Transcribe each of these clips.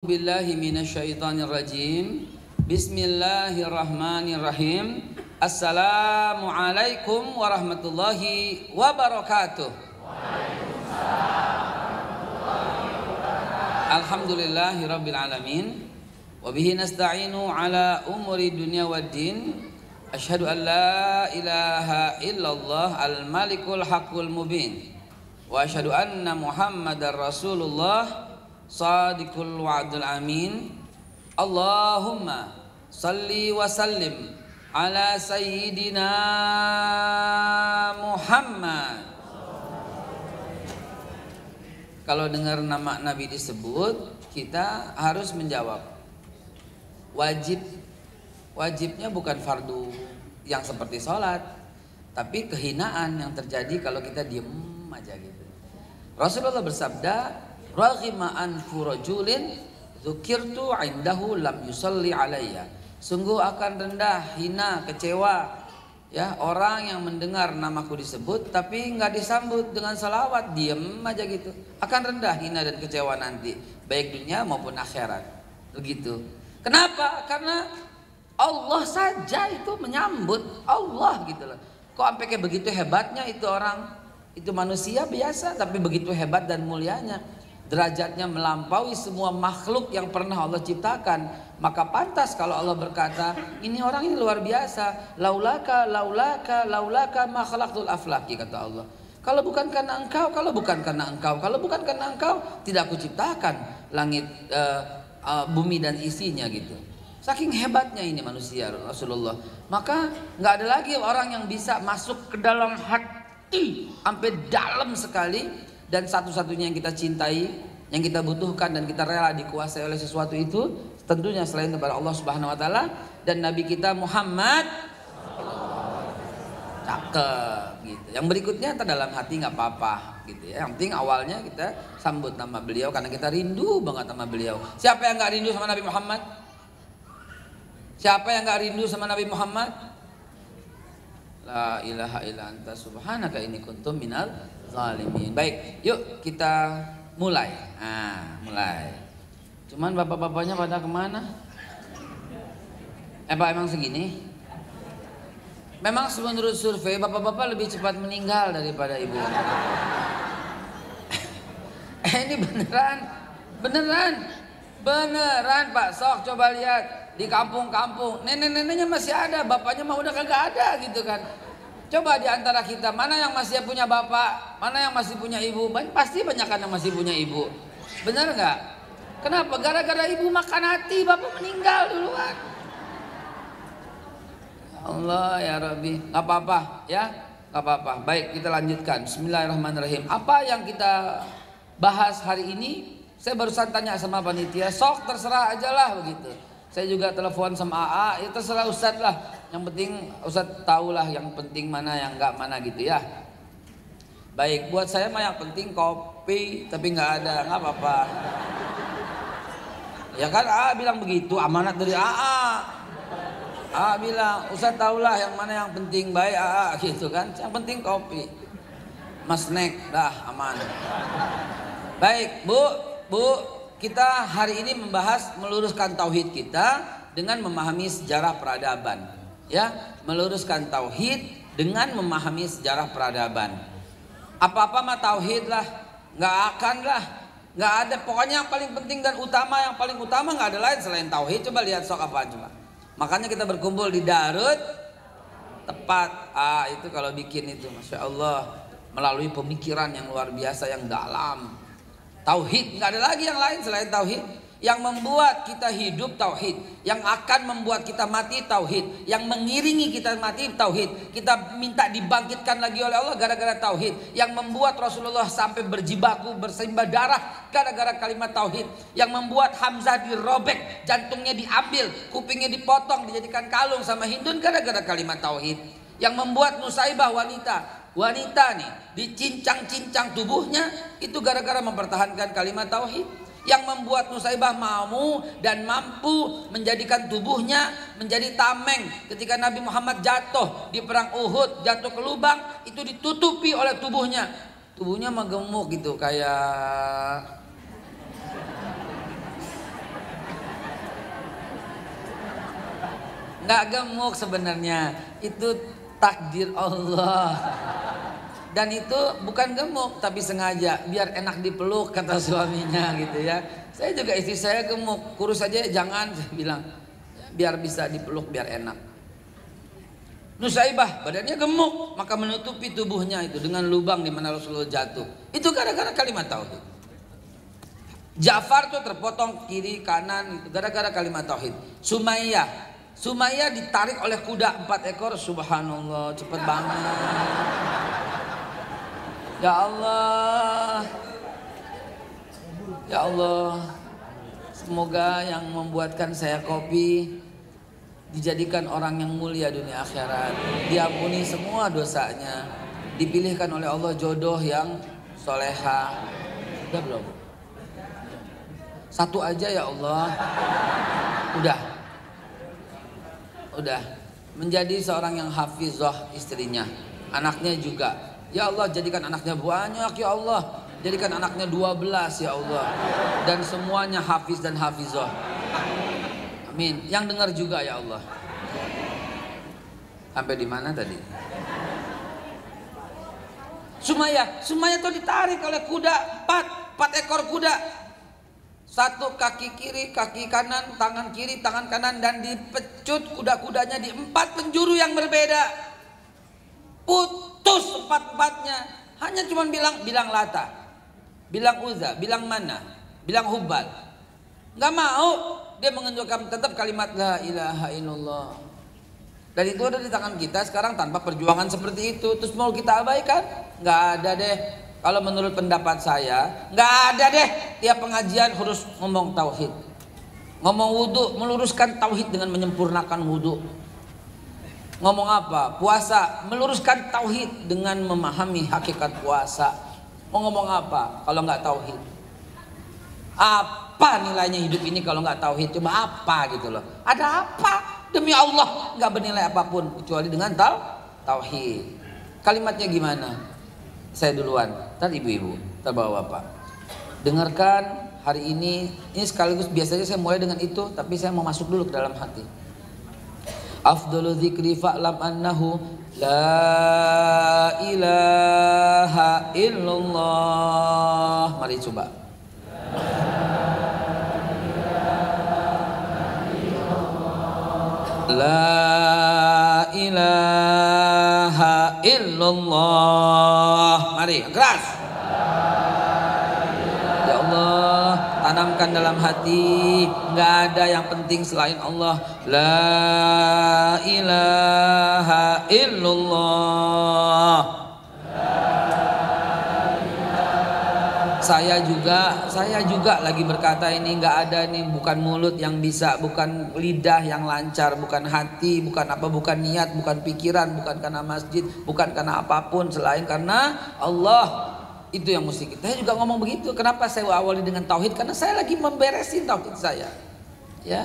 Billahi minasyaitonir rajim. Bismillahirrahmanirrahim. Assalamualaikum warahmatullahi wabarakatuh. Alhamdulillahi rabbil alamin. Wa bihi nasta'inu ala umuri dunya waddin. Asyhadu an la ilaha illallah al-malikul haqqul mubin. Wa asyhadu anna Muhammadar Rasulullah Sadiqul wa'dul amin. Allahumma salli wa sallim ala sayyidina Muhammad. Kalau dengar nama Nabi disebut, kita harus menjawab. Wajibnya bukan fardu yang seperti sholat, tapi kehinaan yang terjadi kalau kita diem aja gitu. Rasulullah bersabda, raghima anfu rajulin dzukirtu indahu lam yusalli alayya. Sungguh akan rendah, hina, kecewa ya orang yang mendengar namaku disebut tapi nggak disambut dengan salawat, diem aja gitu. Akan rendah, hina dan kecewa nanti, baik dunia maupun akhirat. Begitu. Kenapa? Karena Allah saja itu menyambut, Allah gitu loh. Kok sampai kayak begitu hebatnya itu orang? Itu manusia biasa tapi begitu hebat dan mulianya. Derajatnya melampaui semua makhluk yang pernah Allah ciptakan. Maka pantas kalau Allah berkata, ini orang ini luar biasa. Laulaka ma khalaqtul aflaki, kata Allah. Kalau bukan karena engkau, tidak aku ciptakan langit, bumi dan isinya gitu. Saking hebatnya ini manusia Rasulullah. Maka nggak ada lagi orang yang bisa masuk ke dalam hati sampai dalam sekali. Dan satu-satunya yang kita cintai, yang kita butuhkan dan kita rela dikuasai oleh sesuatu itu tentunya selain kepada Allah Subhanahu wa taala dan Nabi kita Muhammad. Cakep gitu. Yang berikutnya dalam hati nggak apa-apa gitu ya. Yang penting awalnya kita sambut nama beliau karena kita rindu banget sama beliau. Siapa yang nggak rindu sama Nabi Muhammad? Siapa yang nggak rindu sama Nabi Muhammad? La ilaha illa anta subhanaka inni kuntum minal zalimin. Baik, yuk kita mulai. Mulai. Cuman bapak-bapaknya pada kemana? Pak emang segini? Memang menurut survei bapak-bapak lebih cepat meninggal daripada ibu. Ini beneran Pak. Sok coba lihat di kampung-kampung nenek-neneknya masih ada, bapaknya mah udah kagak ada gitu kan. Coba di antara kita mana yang masih punya bapak, mana yang masih punya ibu? Pasti banyak kan yang masih punya ibu. Benar nggak? Kenapa? Gara-gara ibu makan hati, bapak meninggal duluan. Allah ya Rabbi, nggak apa-apa ya, nggak apa-apa. Baik, kita lanjutkan. Bismillahirrahmanirrahim. Apa yang kita bahas hari ini? Saya barusan tanya sama panitia, sok terserah aja lah begitu. Saya juga telepon sama AA, ya terserah Ustadz lah. Yang penting Ustadz tahulah yang penting mana yang enggak mana gitu ya. Baik, buat saya mah yang penting kopi tapi nggak ada, nggak apa-apa. Ya kan AA bilang begitu, amanat dari AA. AA bilang Ustadz tahulah yang mana yang penting, baik AA gitu kan. Yang penting kopi, mas snack dah aman. Baik Bu, kita hari ini membahas meluruskan tauhid kita dengan memahami sejarah peradaban. Ya, meluruskan tauhid dengan memahami sejarah peradaban. Apa-apa mah tauhid lah, nggak akan lah, nggak ada. Pokoknya yang paling penting dan utama, yang paling utama nggak ada lain selain tauhid. Coba lihat sok apa coba. Makanya kita berkumpul di Darut tepat. Itu kalau bikin itu, masya Allah, melalui pemikiran yang luar biasa yang dalam. Tauhid, nggak ada lagi yang lain selain tauhid. Yang membuat kita hidup tauhid, yang akan membuat kita mati tauhid, yang mengiringi kita mati tauhid. Kita minta dibangkitkan lagi oleh Allah gara-gara tauhid. Yang membuat Rasulullah sampai berjibaku, bersimbah darah gara-gara kalimat tauhid. Yang membuat Hamzah dirobek, jantungnya diambil, kupingnya dipotong, dijadikan kalung sama Hindun gara-gara kalimat tauhid. Yang membuat Nusaibah wanita nih dicincang-cincang tubuhnya itu gara-gara mempertahankan kalimat tauhid. Yang membuat Nusaibah mau dan mampu menjadikan tubuhnya menjadi tameng ketika Nabi Muhammad jatuh di perang Uhud, jatuh ke lubang, itu ditutupi oleh tubuhnya. Tubuhnya mah gemuk gitu, kayak nggak gemuk sebenarnya, itu takdir Allah. Dan itu bukan gemuk tapi sengaja biar enak dipeluk kata suaminya gitu ya. Saya juga istri saya gemuk, kurus aja jangan, saya bilang biar bisa dipeluk biar enak. Nusaibah badannya gemuk maka menutupi tubuhnya itu dengan lubang di mana Rasulullah jatuh. Itu gara-gara kalimat tauhid. Ja'far tuh terpotong kiri kanan gara-gara kalimat tauhid. Sumayyah ditarik oleh kuda 4 ekor, subhanallah cepet banget. Ya Allah, ya Allah, semoga yang membuatkan saya kopi dijadikan orang yang mulia dunia akhirat, diampuni semua dosanya, dipilihkan oleh Allah jodoh yang soleha. Udah belum? Satu aja ya Allah. Udah menjadi seorang yang hafizah istrinya, anaknya juga. Ya Allah jadikan anaknya banyak ya Allah, jadikan anaknya 12 ya Allah, dan semuanya hafiz dan hafizah. Amin. Yang dengar juga ya Allah. Sampai di mana tadi? Sumayyah tuh ditarik oleh kuda, 4 ekor kuda. Satu kaki kiri, kaki kanan, tangan kiri, tangan kanan, dan dipecut kuda-kudanya di 4 penjuru yang berbeda. Putus 4-4-nya. Hanya cuma bilang Lata, bilang Uzza, bilang Mana, bilang Hubal. Nggak mau, dia mengenjurkan tetap kalimat la ilaha illallah. Dan itu ada di tangan kita sekarang tanpa perjuangan seperti itu. Terus mau kita abaikan? Nggak ada deh. Kalau menurut pendapat saya, nggak ada deh tiap pengajian harus ngomong tauhid, ngomong wudhu, meluruskan tauhid dengan menyempurnakan wudhu. Ngomong apa? Puasa, meluruskan tauhid dengan memahami hakikat puasa. Mau ngomong apa kalau nggak tauhid? Apa nilainya hidup ini kalau nggak tauhid? Coba apa gitu loh? Ada apa? Demi Allah nggak bernilai apapun kecuali dengan tauhid. Kalimatnya gimana? Saya duluan, ntar ibu-ibu, ntar bapak-bapak. Dengarkan hari ini sekaligus biasanya saya mulai dengan itu, tapi saya mau masuk dulu ke dalam hati. Afdalu dzikri fa'lam annahu la ilaha illallah. Mari coba. La ilaha illallah. Mari keras. Ya Allah, tanamkan dalam hati, nggak ada yang penting selain Allah. La ilaha illallah. Saya juga lagi berkata ini, nggak ada nih, bukan mulut yang bisa, bukan lidah yang lancar, bukan hati, bukan apa, bukan niat, bukan pikiran, bukan karena masjid, bukan karena apapun selain karena Allah. Itu yang mesti kita. Saya juga ngomong begitu. Kenapa saya awali dengan tauhid? Karena saya lagi memberesin tauhid saya. Ya,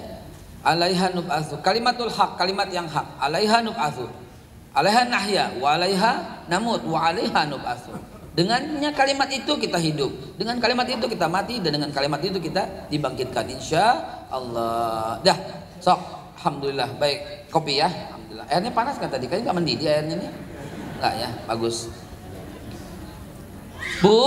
alaiha nub'atsu, kalimatul haq, kalimat yang hak. Alaiha nub'atsu, alaiha nahya, wa alaiha namut, wa alaiha nub'atsu. Dengannya kalimat itu kita hidup, dengan kalimat itu kita mati, dan dengan kalimat itu kita dibangkitkan insya Allah. Dah, sok, alhamdulillah. Baik, kopi ya, alhamdulillah. Airnya panas kan tadi? Kayaknya nggak mendidih airnya nih. Nggak ya, bagus. Bu,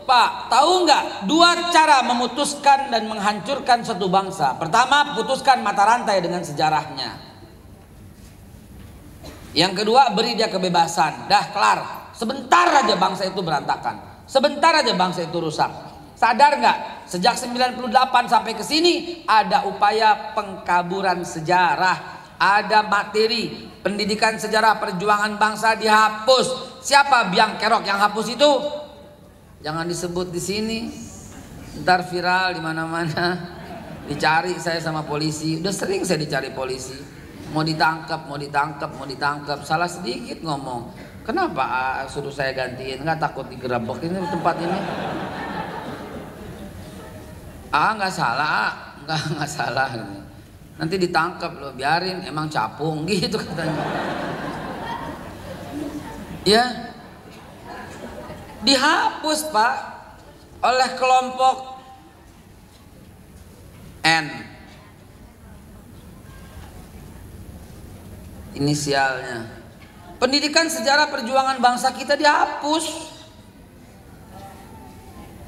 Pak, tahu nggak 2 cara memutuskan dan menghancurkan suatu bangsa? Pertama, putuskan mata rantai dengan sejarahnya. Yang kedua, beri dia kebebasan. Dah kelar. Sebentar aja bangsa itu berantakan, sebentar aja bangsa itu rusak. Sadar nggak? Sejak 98 sampai ke sini ada upaya pengkaburan sejarah, ada materi pendidikan sejarah perjuangan bangsa dihapus. Siapa biang kerok yang hapus itu? Jangan disebut di sini, ntar viral di mana-mana. Dicari saya sama polisi, udah sering saya dicari polisi. Mau ditangkap. Salah sedikit ngomong. Kenapa suruh saya gantiin? Nggak takut digerebek ini tempat ini? Nggak salah, nggak salah. Nanti ditangkap loh, biarin, emang capung gitu katanya. Ya, dihapus Pak oleh kelompok N. inisialnya. Pendidikan sejarah perjuangan bangsa kita dihapus.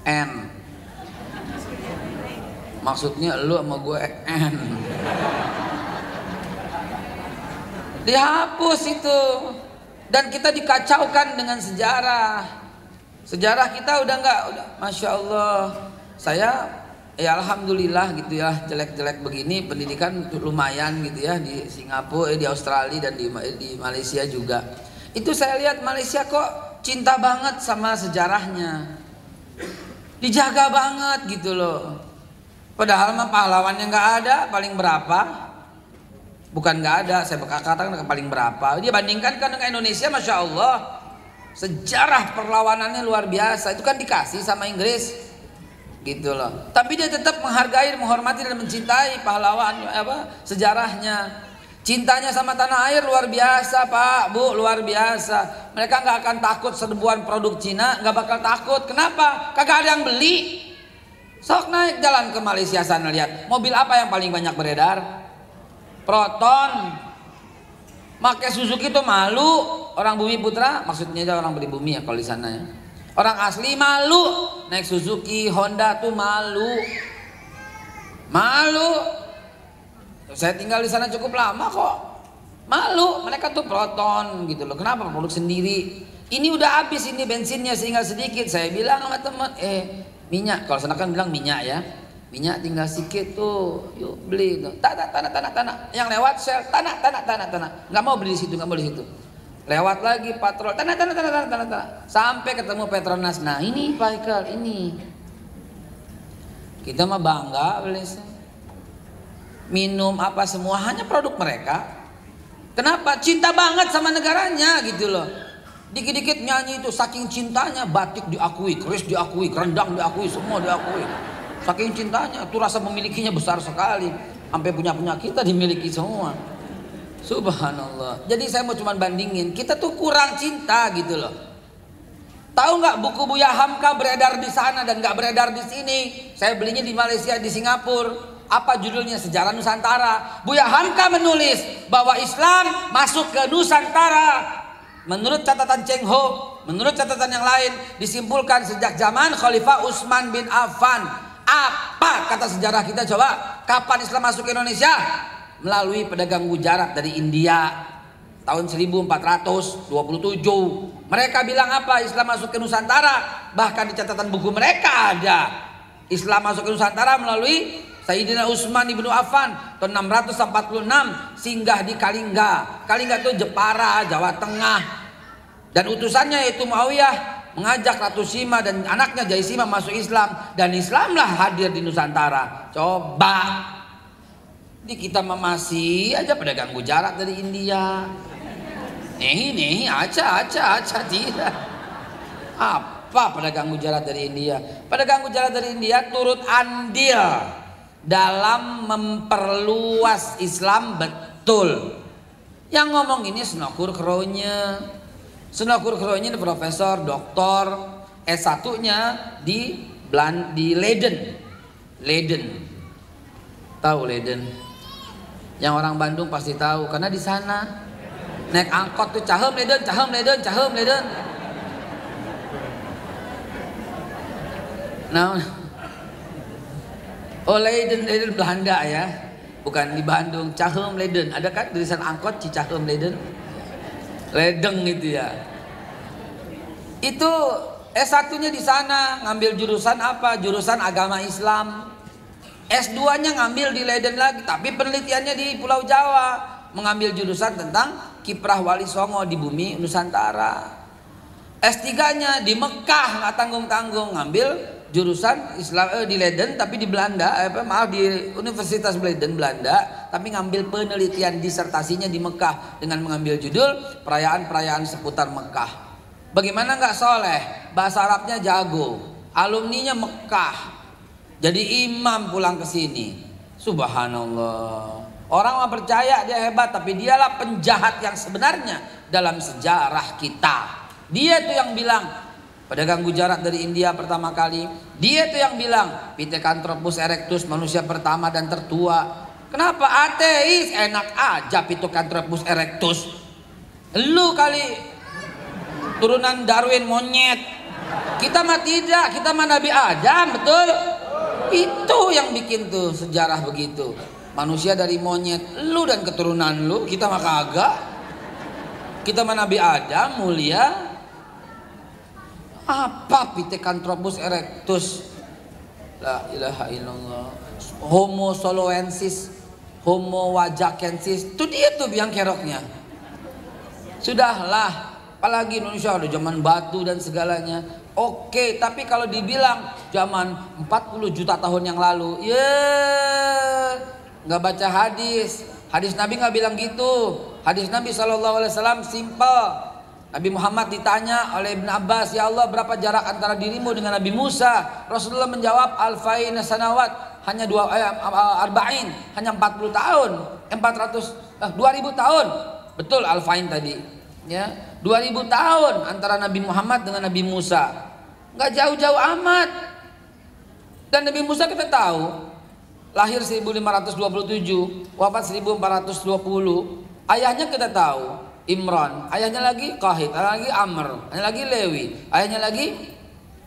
N. Maksudnya lu sama gue N. Dihapus itu. Dan kita dikacaukan dengan sejarah. Sejarah kita udah Masya Allah. Saya ya alhamdulillah gitu ya, jelek-jelek begini pendidikan lumayan gitu ya di Singapura, di Australia dan di Malaysia juga. Itu saya lihat Malaysia kok cinta banget sama sejarahnya. Dijaga banget gitu loh. Padahal mah pahlawannya nggak ada, paling berapa? Bukan nggak ada, saya katakan paling berapa. Dia bandingkan kan dengan Indonesia, Masya Allah. Sejarah perlawanannya luar biasa. Itu kan dikasih sama Inggris, gitu loh. Tapi dia tetap menghargai, menghormati dan mencintai pahlawan sejarahnya. Cintanya sama tanah air luar biasa, Pak, Bu, luar biasa. Mereka nggak akan takut serbuan produk Cina, nggak bakal takut. Kenapa? Kagak ada yang beli. Sok naik jalan ke Malaysia sana, lihat mobil apa yang paling banyak beredar? Proton. Make Suzuki tuh malu. Orang Bumi Putra, maksudnya aja orang pribumi ya kalau di sana ya. Orang asli malu naik Suzuki, Honda tuh malu. Malu. Saya tinggal di sana cukup lama kok. Malu, mereka tuh Proton gitu loh. Kenapa produk sendiri? Ini udah habis ini bensinnya tinggal sedikit. Saya bilang sama teman, minyak, kalau sana kan bilang minyak ya. Minyak tinggal sedikit tuh, yuk beli tuh. Tanah. Yang lewat Shell, tanah. Nggak mau beli di situ, nggak mau di situ. Lewat lagi patrol, tanah. Sampai ketemu Petronas. Nah ini Pak Ikal, ini. Kita mah bangga beli minum apa semua hanya produk mereka. Kenapa? Cinta banget sama negaranya gitu loh. Dikit-dikit nyanyi itu saking cintanya, batik diakui, keris diakui, rendang diakui, semua diakui. Saking cintanya, itu rasa memilikinya besar sekali. Sampai punya kita dimiliki semua. Subhanallah. Jadi saya mau cuman bandingin, kita tuh kurang cinta gitu loh. Tahu nggak buku Buya Hamka beredar di sana dan nggak beredar di sini? Saya belinya di Malaysia, di Singapura. Apa judulnya? Sejarah Nusantara. Buya Hamka menulis bahwa Islam masuk ke Nusantara. Menurut catatan Cheng Ho, menurut catatan yang lain, disimpulkan sejak zaman Khalifah Utsman bin Affan. Apa kata sejarah kita coba? Kapan Islam masuk ke Indonesia? Melalui pedagang Gujarat dari India tahun 1427. Mereka bilang apa? Islam masuk ke Nusantara. Bahkan di catatan buku mereka ada Islam masuk ke Nusantara melalui Sayyidina Utsman bin Affan tahun 646 singgah di Kalingga. Kalingga itu Jepara, Jawa Tengah. Dan utusannya yaitu Muawiyah mengajak Ratu Sima dan anaknya Jaisima masuk Islam, dan Islamlah hadir di Nusantara. Coba di kita masih aja pedagang Gujarat dari India. Nih aja tidak. Apa pedagang Gujarat dari India? Pedagang Gujarat dari India turut andil dalam memperluas Islam betul. Yang ngomong ini Senokur Kronya. Senokur Kronya ini profesor, doktor, S1-nya di Leiden. Tahu Leiden? Yang orang Bandung pasti tahu karena di sana naik angkot tuh cahem Leiden. Nah, Leiden Belanda ya, bukan di Bandung. Cahem Leiden, ada kan tulisan angkot Cicahem Leiden. Ledeng itu ya. Itu S1-nya di sana, ngambil jurusan apa? Jurusan agama Islam. S2-nya ngambil di Leiden lagi, tapi penelitiannya di Pulau Jawa, mengambil jurusan tentang kiprah Wali Songo di bumi Nusantara. S3-nya di Mekah, nggak tanggung-tanggung, ngambil jurusan Islam di Leiden tapi di Belanda, di Universitas Leiden Belanda, tapi ngambil penelitian disertasinya di Mekah dengan mengambil judul perayaan-perayaan seputar Mekah. Bagaimana nggak soleh, bahasa Arabnya jago, alumninya Mekah, jadi imam pulang ke sini. Subhanallah. Orang mah percaya dia hebat, tapi dialah penjahat yang sebenarnya dalam sejarah kita. Dia tuh yang bilang pedagang Gujarat dari India pertama kali. Dia tuh yang bilang Pithecanthropus erectus manusia pertama dan tertua. Kenapa ateis? Enak aja Pithecanthropus erectus. Lu kali turunan Darwin monyet. Kita mah tidak, kita mah Nabi Adam, betul? Itu yang bikin tuh sejarah begitu. Manusia dari monyet, lu dan keturunan lu, kita mah kagak. Kita mah Nabi Adam mulia. Apa Pithecanthropus erectus? La ilaha illallah. Homo soloensis, Homo wajakensis, itu dia tuh biang keroknya. Sudahlah, apalagi Indonesia ada zaman batu dan segalanya. Oke, tapi kalau dibilang zaman 40 juta tahun yang lalu, ya nggak baca hadis. Hadis Nabi nggak bilang gitu. Hadis Nabi SAW simple. Nabi Muhammad ditanya oleh Ibn Abbas, ya Allah berapa jarak antara dirimu dengan Nabi Musa? Rasulullah menjawab, alfaina sanawat, hanya arba'in, hanya 40 tahun, 2000 tahun. Betul alfain tadi, ya 2000 tahun antara Nabi Muhammad dengan Nabi Musa, nggak jauh-jauh amat. Dan Nabi Musa kita tahu lahir 1527, wafat 1420. Ayahnya kita tahu Imran, ayahnya lagi Qahit, ayahnya lagi Amr, ayahnya lagi Lewi, ayahnya lagi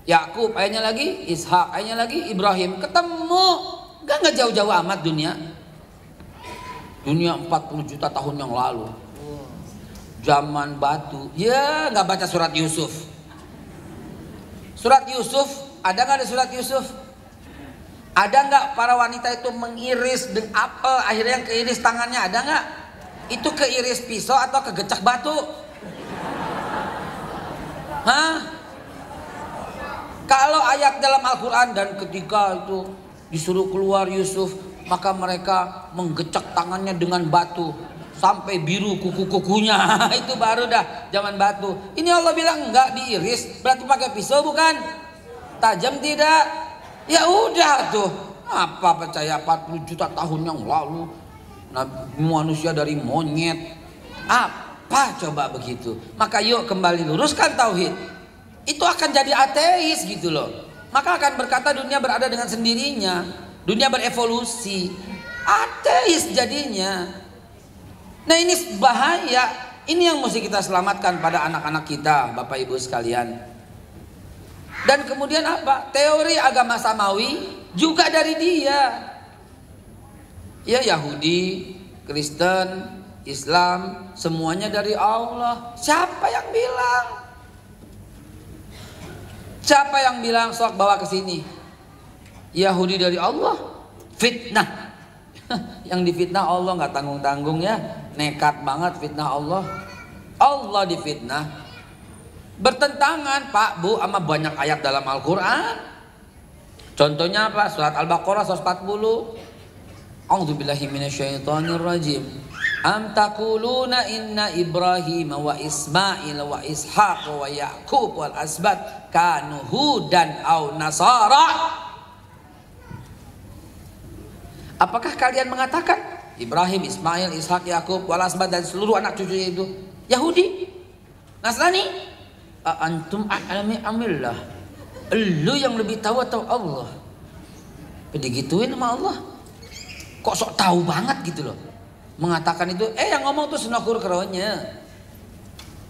Yakub, ayahnya lagi Ishak, ayahnya lagi Ibrahim. Ketemu, nggak jauh-jauh amat dunia. Dunia 40 juta tahun yang lalu. Zaman batu. Ya, nggak baca surat Yusuf. Surat Yusuf, ada nggak di surat Yusuf? Ada nggak para wanita itu mengiris dengan apel, akhirnya yang keiris tangannya, ada nggak? Itu keiris pisau atau kegecak batu? Hah? Kalau ayat dalam Al-Quran, dan ketika itu disuruh keluar Yusuf, maka mereka menggecak tangannya dengan batu sampai biru kuku-kukunya. Itu baru dah zaman batu. Ini Allah bilang enggak diiris, berarti pakai pisau bukan? Tajam tidak? Ya udah tuh. Apa percaya 40 juta tahun yang lalu manusia dari monyet? Apa coba begitu? Maka yuk kembali luruskan tauhid. Itu akan jadi ateis gitu loh. Maka akan berkata dunia berada dengan sendirinya, dunia berevolusi. Ateis jadinya. Nah ini bahaya. Ini yang mesti kita selamatkan pada anak-anak kita, Bapak Ibu sekalian. Dan kemudian apa? Teori agama samawi juga dari dia. Ya Yahudi, Kristen, Islam, semuanya dari Allah. Siapa yang bilang? Siapa yang bilang sok bawa ke sini? Yahudi dari Allah, fitnah. Yang difitnah Allah nggak tanggung-tanggung ya, nekat banget fitnah Allah. Allah difitnah. Bertentangan Pak Bu sama banyak ayat dalam Al-Quran. Contohnya apa? Surat Al-Baqarah 140. A'udzubillahi minasyaitonirrajim. Am taquluna inna Ibrahim wa Ismail wa Ishaq wa Yaqub wal asbat kanu hudan au nasara. Apakah kalian mengatakan Ibrahim, Ismail, Ishak, Yakub, wal asbat dan seluruh anak cucunya itu Yahudi, Nasrani? Antum a'lami amillah. Lu yang lebih tahu atau Allah? Digituin sama Allah. Kok sok tahu banget gitu loh. Mengatakan itu, yang ngomong tuh senokur keronya.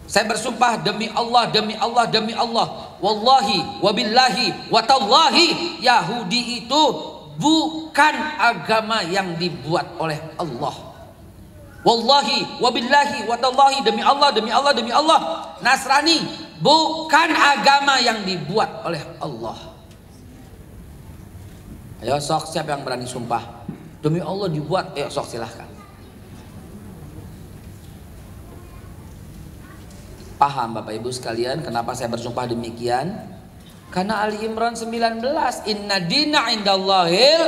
Saya bersumpah demi Allah, demi Allah, demi Allah. Wallahi, wabillahi, watallahi. Yahudi itu bukan agama yang dibuat oleh Allah. Wallahi, wabillahi, watallahi, demi Allah, demi Allah, demi Allah. Nasrani bukan agama yang dibuat oleh Allah. Ayo sok, siapa yang berani sumpah? Demi Allah dibuat, sok silahkan. Paham Bapak Ibu sekalian kenapa saya bersumpah demikian? Karena Ali Imran 19, inna dina indallahil.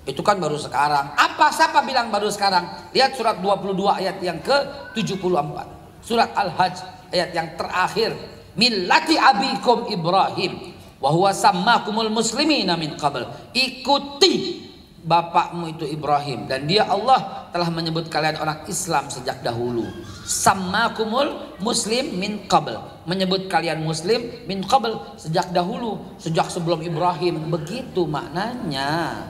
Itu kan baru sekarang. Siapa bilang baru sekarang? Lihat surat 22 ayat yang ke-74. Surat Al-Hajj ayat yang terakhir. Millati abikum Ibrahim wa huwa sammakumul muslimina min qabl. Ikuti bapakmu itu Ibrahim, dan dia Allah telah menyebut kalian orang Islam sejak dahulu. Sammakumul muslim min qabl, menyebut kalian muslim min qabl, sejak dahulu, sejak sebelum Ibrahim. Begitu maknanya.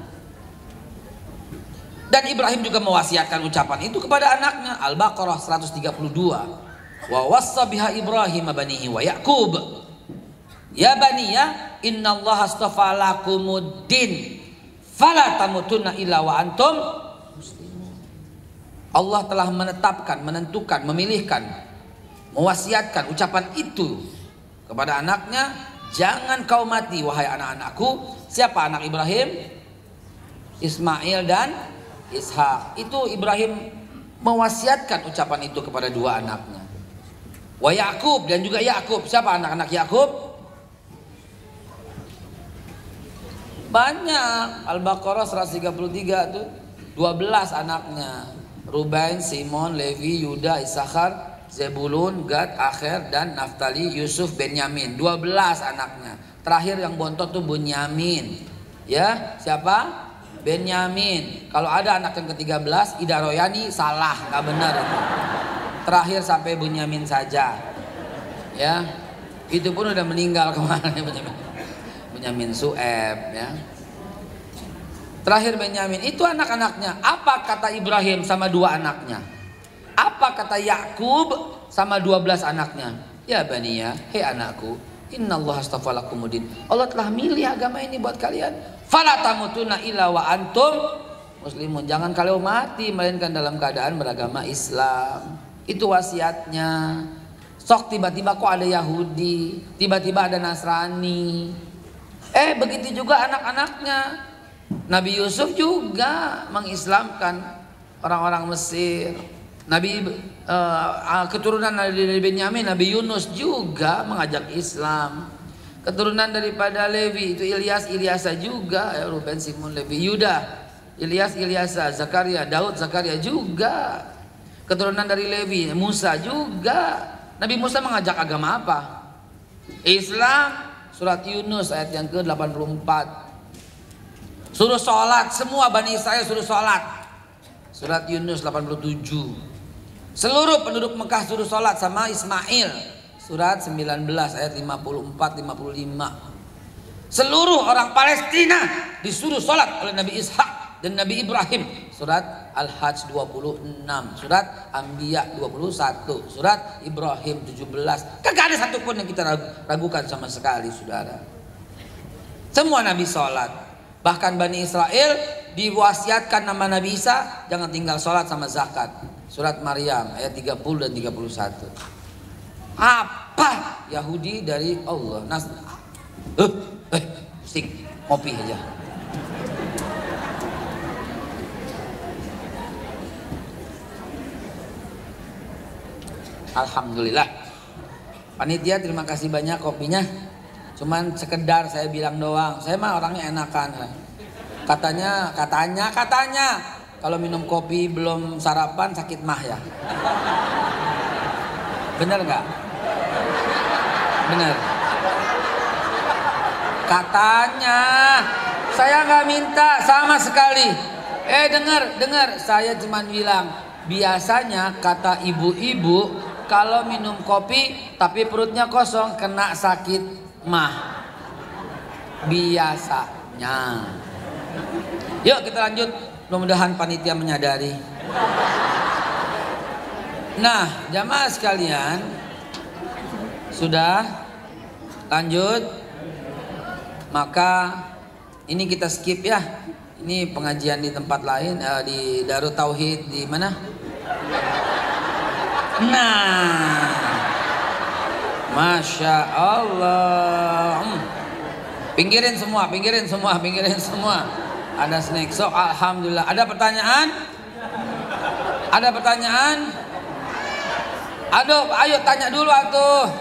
Dan Ibrahim juga mewasiatkan ucapan itu kepada anaknya. Al-Baqarah 132. Wa wassa biha Ibrahim banihi wa Yaqub. Ya baniya, innallaha astafa lakumuddin fala tamutunna illa wa antum muslimun. Allah telah menetapkan, menentukan, memilihkan, mewasiatkan ucapan itu kepada anaknya, jangan kau mati wahai anak-anakku. Siapa anak Ibrahim? Ismail dan Ishak. Itu Ibrahim mewasiatkan ucapan itu kepada dua anaknya. Wa Yaqub, dan juga Yaqub. Siapa anak-anak Yaqub? Banyak. Al-Baqarah 133 tuh 12 anaknya. Ruben, Simon, Levi, Yuda, Issakhar, Zebulun, Gad, Acher, dan Naftali, Yusuf, Benyamin. 12 anaknya. Terakhir yang bontot tuh Bunyamin. Ya, siapa? Benyamin. Kalau ada anak yang ke-13 Ida Royani, salah, nggak benar itu. Terakhir sampai Bunyamin saja. Ya. Itu pun udah meninggal kemarin Bunyamin Su'eb, ya. Terakhir Benyamin. Itu anak-anaknya. Apa kata Ibrahim sama dua anaknya? Apa kata Yakub sama 12 anaknya? Ya baniya, hei anakku, innallaha astafa lakumuddin. Allah telah milih agama ini buat kalian. Fala tamutunna illa wa antum muslimun. Jangan kalian mati melainkan dalam keadaan beragama Islam. Itu wasiatnya. Sok tiba-tiba kok ada Yahudi, tiba-tiba ada Nasrani. Begitu juga anak-anaknya. Nabi Yusuf juga mengislamkan orang-orang Mesir. Nabi keturunan dari Benyamin, Nabi Yunus juga mengajak Islam. Keturunan daripada Levi itu Ilyasa juga, ya, Ruben, Simon, Levi, Yuda, Ilyasa, Zakaria, Daud, Zakaria juga. Keturunan dari Levi, Musa juga. Nabi Musa mengajak agama apa? Islam. Surat Yunus ayat yang ke-84. Suruh sholat, semua Bani Israel suruh sholat. Surat Yunus 87. Seluruh penduduk Mekah suruh sholat sama Ismail. Surat 19 ayat 54-55. Seluruh orang Palestina disuruh sholat oleh Nabi Ishak dan Nabi Ibrahim. Surat Al-Hajj 26, surat Anbiya 21, surat Ibrahim 17. Kagak ada satupun yang kita ragukan sama sekali, saudara. Semua Nabi sholat. Bahkan Bani Israel diwasiatkan nama Nabi Isa, jangan tinggal sholat sama zakat. Surat Maryam ayat 30 dan 31. Apa Yahudi dari Allah? Sing kopi aja. Alhamdulillah. Panitia terima kasih banyak kopinya. Cuman sekedar saya bilang doang. Saya mah orangnya enakan. Katanya kalau minum kopi belum sarapan sakit mah ya. Bener nggak? Bener. Katanya saya nggak minta sama sekali. Dengar, saya cuma bilang biasanya kata ibu-ibu kalau minum kopi tapi perutnya kosong kena sakit mah. Biasanya. Yuk kita lanjut. Mudah-mudahan panitia menyadari. Nah, jamaah sekalian, sudah lanjut. Maka ini kita skip ya. Ini pengajian di tempat lain, di Darut Tauhid di mana? Nah, Masya Allah. Pinggirin semua. Ada snack. So, alhamdulillah. Ada pertanyaan? Ayo tanya dulu atuh.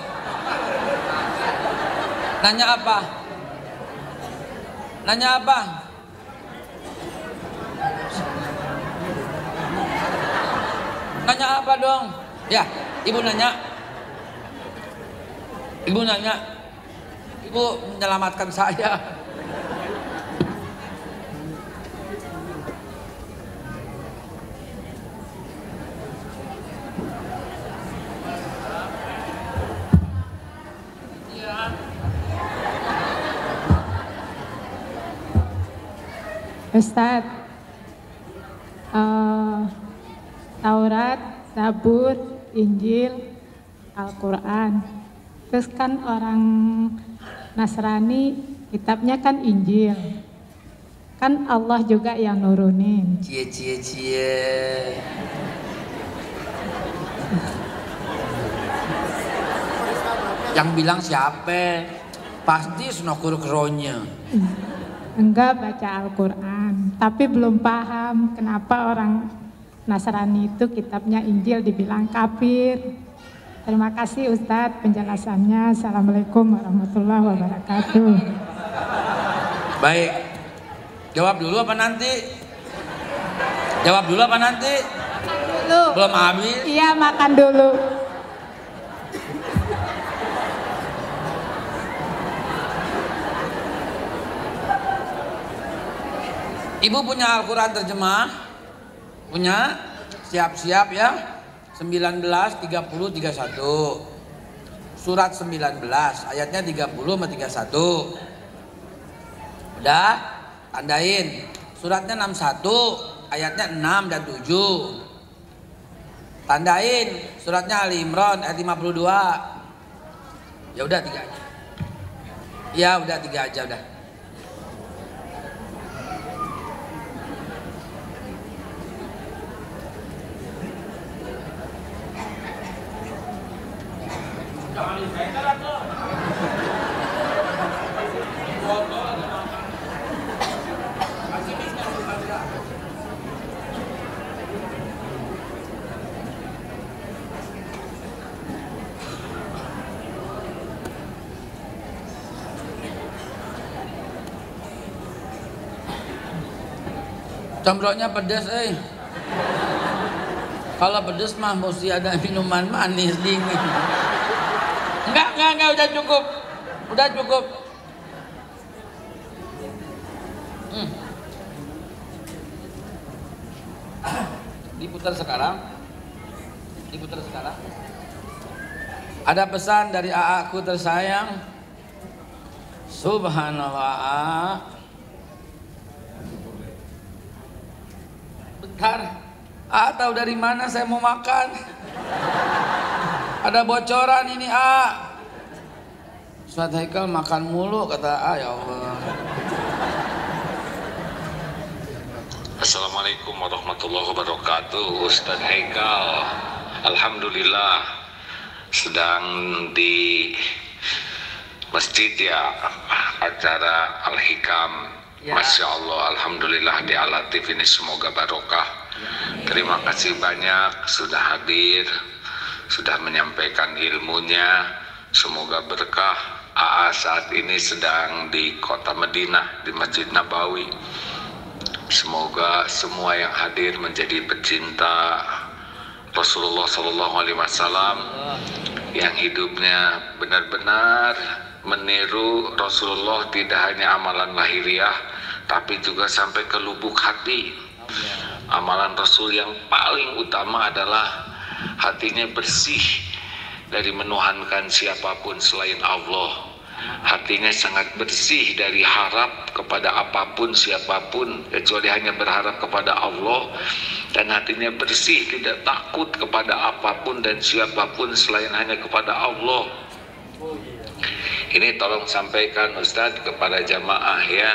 Nanya apa? Nanya apa dong? Ya, ibu nanya. Ibu menyelamatkan saya. Ustadz, eh, Taurat, Zabur, Injil, Al-Quran. Terus kan orang Nasrani kitabnya kan Injil. Kan Allah juga yang nurunin. Cie. Yang bilang siapa? Pasti senokur keronya. Enggak baca Al-Quran, tapi belum paham kenapa orang Nasrani itu kitabnya Injil dibilang kafir. Terima kasih Ustadz penjelasannya. Assalamualaikum warahmatullahi wabarakatuh. Baik, jawab dulu apa nanti? Jawab dulu apa nanti? Dulu. Belum habis? Iya, makan dulu. Ibu punya Al-Quran terjemah? Punya? Siap-siap ya. 19, 30, 31. Surat 19 ayatnya 30 sama 31. Udah? Tandain. Suratnya 61 ayatnya 6 dan 7. Tandain suratnya Ali Imran ayat 52. Ya udah 3 aja. Ya udah 3 aja udah. Combroknya pedas, Kalau pedas mah mesti ada minuman manis dingin. Enggak, udah cukup. Udah cukup. Diputar sekarang. Ada pesan dari AA ku tersayang. Subhanallah AA. Bentar, AA tahu dari mana saya mau makan. Ada bocoran ini AA. Ustadz Haikal makan mulu kata AA, ya Allah. Assalamualaikum warahmatullahi wabarakatuh. Ustadz Haikal, alhamdulillah sedang di masjid ya, acara Al-Hikam ya. Masya Allah, alhamdulillah di Al-Latif ini semoga barokah. Terima kasih banyak sudah hadir, sudah menyampaikan ilmunya, semoga berkah. AA saat ini sedang di kota Madinah di Masjid Nabawi. Semoga semua yang hadir menjadi pecinta Rasulullah SAW yang hidupnya benar-benar meniru Rasulullah, tidak hanya amalan lahiriah tapi juga sampai ke lubuk hati. Amalan Rasul yang paling utama adalah hatinya bersih dari menuhankan siapapun selain Allah. Hatinya sangat bersih dari harap kepada apapun siapapun kecuali hanya berharap kepada Allah, dan hatinya bersih tidak takut kepada apapun dan siapapun selain hanya kepada Allah. Ini tolong sampaikan Ustadz kepada jamaah ya,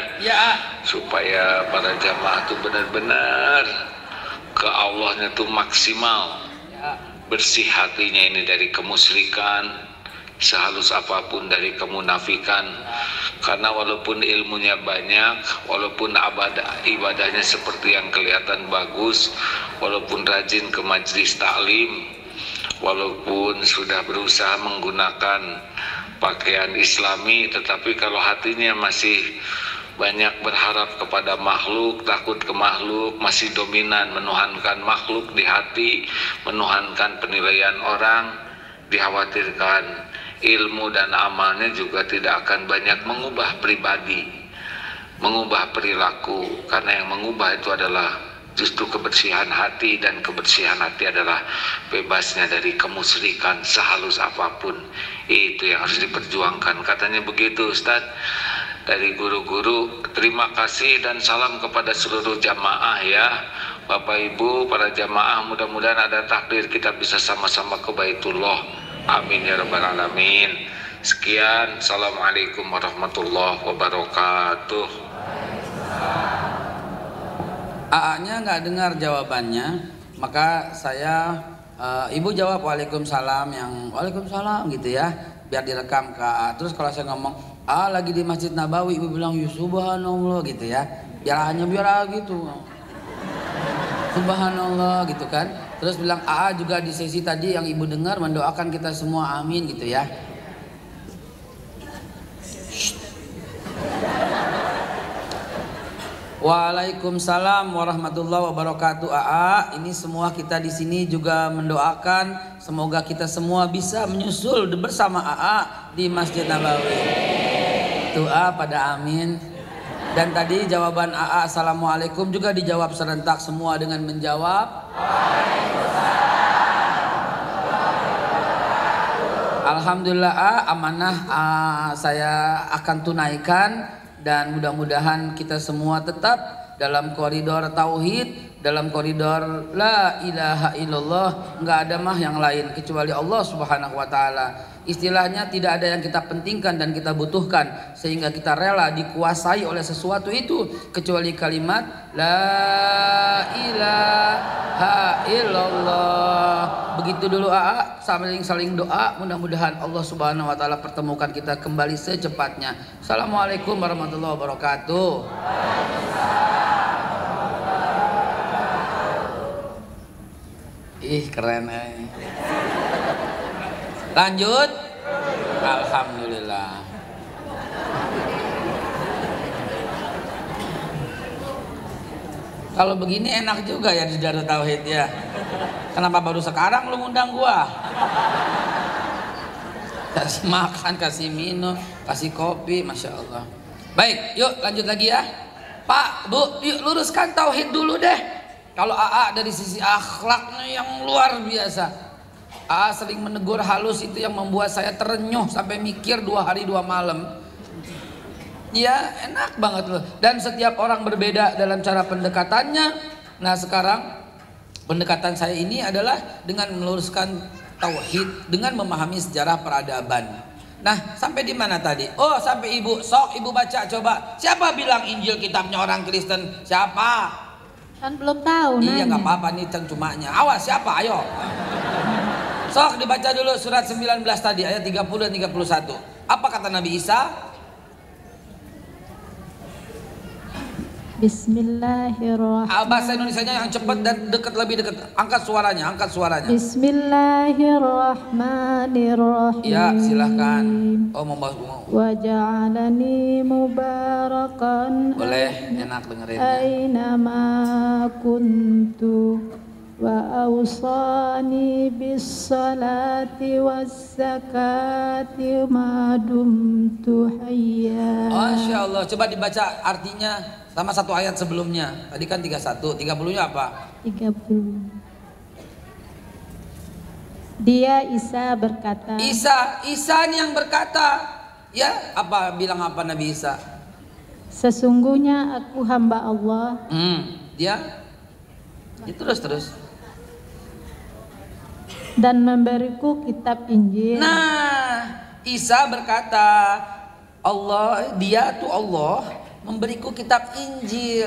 supaya para jamaah itu benar-benar ke Allahnya tuh maksimal, bersih hatinya ini dari kemusyrikan, sehalus apapun dari kemunafikan. Karena walaupun ilmunya banyak, walaupun ibadahnya seperti yang kelihatan bagus, walaupun rajin ke majelis taklim, walaupun sudah berusaha menggunakan pakaian islami, tetapi kalau hatinya masih banyak berharap kepada makhluk, takut ke makhluk, masih dominan menuhankan makhluk di hati, menuhankan penilaian orang, dikhawatirkan ilmu dan amalnya juga tidak akan banyak mengubah pribadi, mengubah perilaku. Karena yang mengubah itu adalah justru kebersihan hati, dan kebersihan hati adalah bebasnya dari kemusyrikan sehalus apapun. Itu yang harus diperjuangkan, katanya begitu Ustadz. dari guru-guru. Terima kasih dan salam kepada seluruh jamaah ya. Bapak Ibu, para jamaah, mudah-mudahan ada takdir kita bisa sama-sama ke Baitullah. Amin ya rabbal alamin. Sekian, assalamualaikum warahmatullahi wabarakatuh. AA-nya nggak dengar jawabannya, maka saya ibu jawab waalaikumsalam, yang waalaikumsalam gitu ya, biar direkam ke AA. Terus kalau saya ngomong AA lagi di Masjid Nabawi, ibu bilang ya subhanallah gitu ya, biar hanya biar gitu subhanallah gitu kan. Terus bilang AA juga di sesi tadi yang ibu dengar mendoakan kita semua, amin gitu ya. Waalaikumsalam warahmatullahi wabarakatuh. AA, ini semua kita di sini juga mendoakan semoga kita semua bisa menyusul bersama AA di Masjid Nabawi. Doa pada amin. Dan tadi jawaban AA assalamualaikum juga dijawab serentak semua dengan menjawab Alhamdulillah. Amanah saya akan tunaikan. Dan mudah-mudahan kita semua tetap dalam koridor tauhid, dalam koridor la ilaha illallah. Nggak ada mah yang lain kecuali Allah subhanahu wa ta'ala. Istilahnya tidak ada yang kita pentingkan dan kita butuhkan sehingga kita rela dikuasai oleh sesuatu itu kecuali kalimat la ilaha illallah. Begitu dulu AA, saling doa, mudah-mudahan Allah subhanahu wa ta'ala pertemukan kita kembali secepatnya. Assalamualaikum warahmatullahi wabarakatuh. Ih keren Lanjut. Alhamdulillah. Kalau begini enak juga ya di Darut Tauhid ya. Kenapa baru sekarang lu ngundang gua? Kasih makan, kasih minum, kasih kopi, Masya Allah. Baik, yuk lanjut lagi ya. Pak, Bu, yuk luruskan tauhid dulu deh. Kalau AA dari sisi akhlaknya yang luar biasa. AA sering menegur halus, itu yang membuat saya terenyuh sampai mikir 2 hari 2 malam. Ya enak banget loh. Dan setiap orang berbeda dalam cara pendekatannya. Nah sekarang pendekatan saya ini adalah dengan meluruskan tauhid, dengan memahami sejarah peradaban. Nah sampai di mana tadi? Oh sampai ibu, sok ibu baca coba. Siapa bilang Injil kitabnya orang Kristen? Siapa? Kan belum tahu. Iya nanya. nggak apa-apa nih cumanya. Awas siapa? Ayo. Sok dibaca dulu surat 19 tadi ayat 30 dan 31. Apa kata Nabi Isa? Bismillahirrahmanirrahim. Bahasa Indonesianya yang cepat dan lebih dekat. Angkat suaranya, angkat suaranya. Bismillahirrahmanirrahim. Ya, silahkan. Oh, mau Wa ja'alani mubarakan. boleh, enak dengerin. Aina ma kuntu wa awsani bis salati was zakati ma dumtu hayya. Masya Allah, coba dibaca artinya sama satu ayat sebelumnya. Tadi kan 31, 30-nya apa? 30. Dia Isa berkata. Isa ini yang berkata. Ya, bilang apa Nabi Isa? Sesungguhnya aku hamba Allah. Dia terus. Dan memberiku kitab Injil. Nah, Isa berkata, dia tuh Allah memberiku kitab Injil.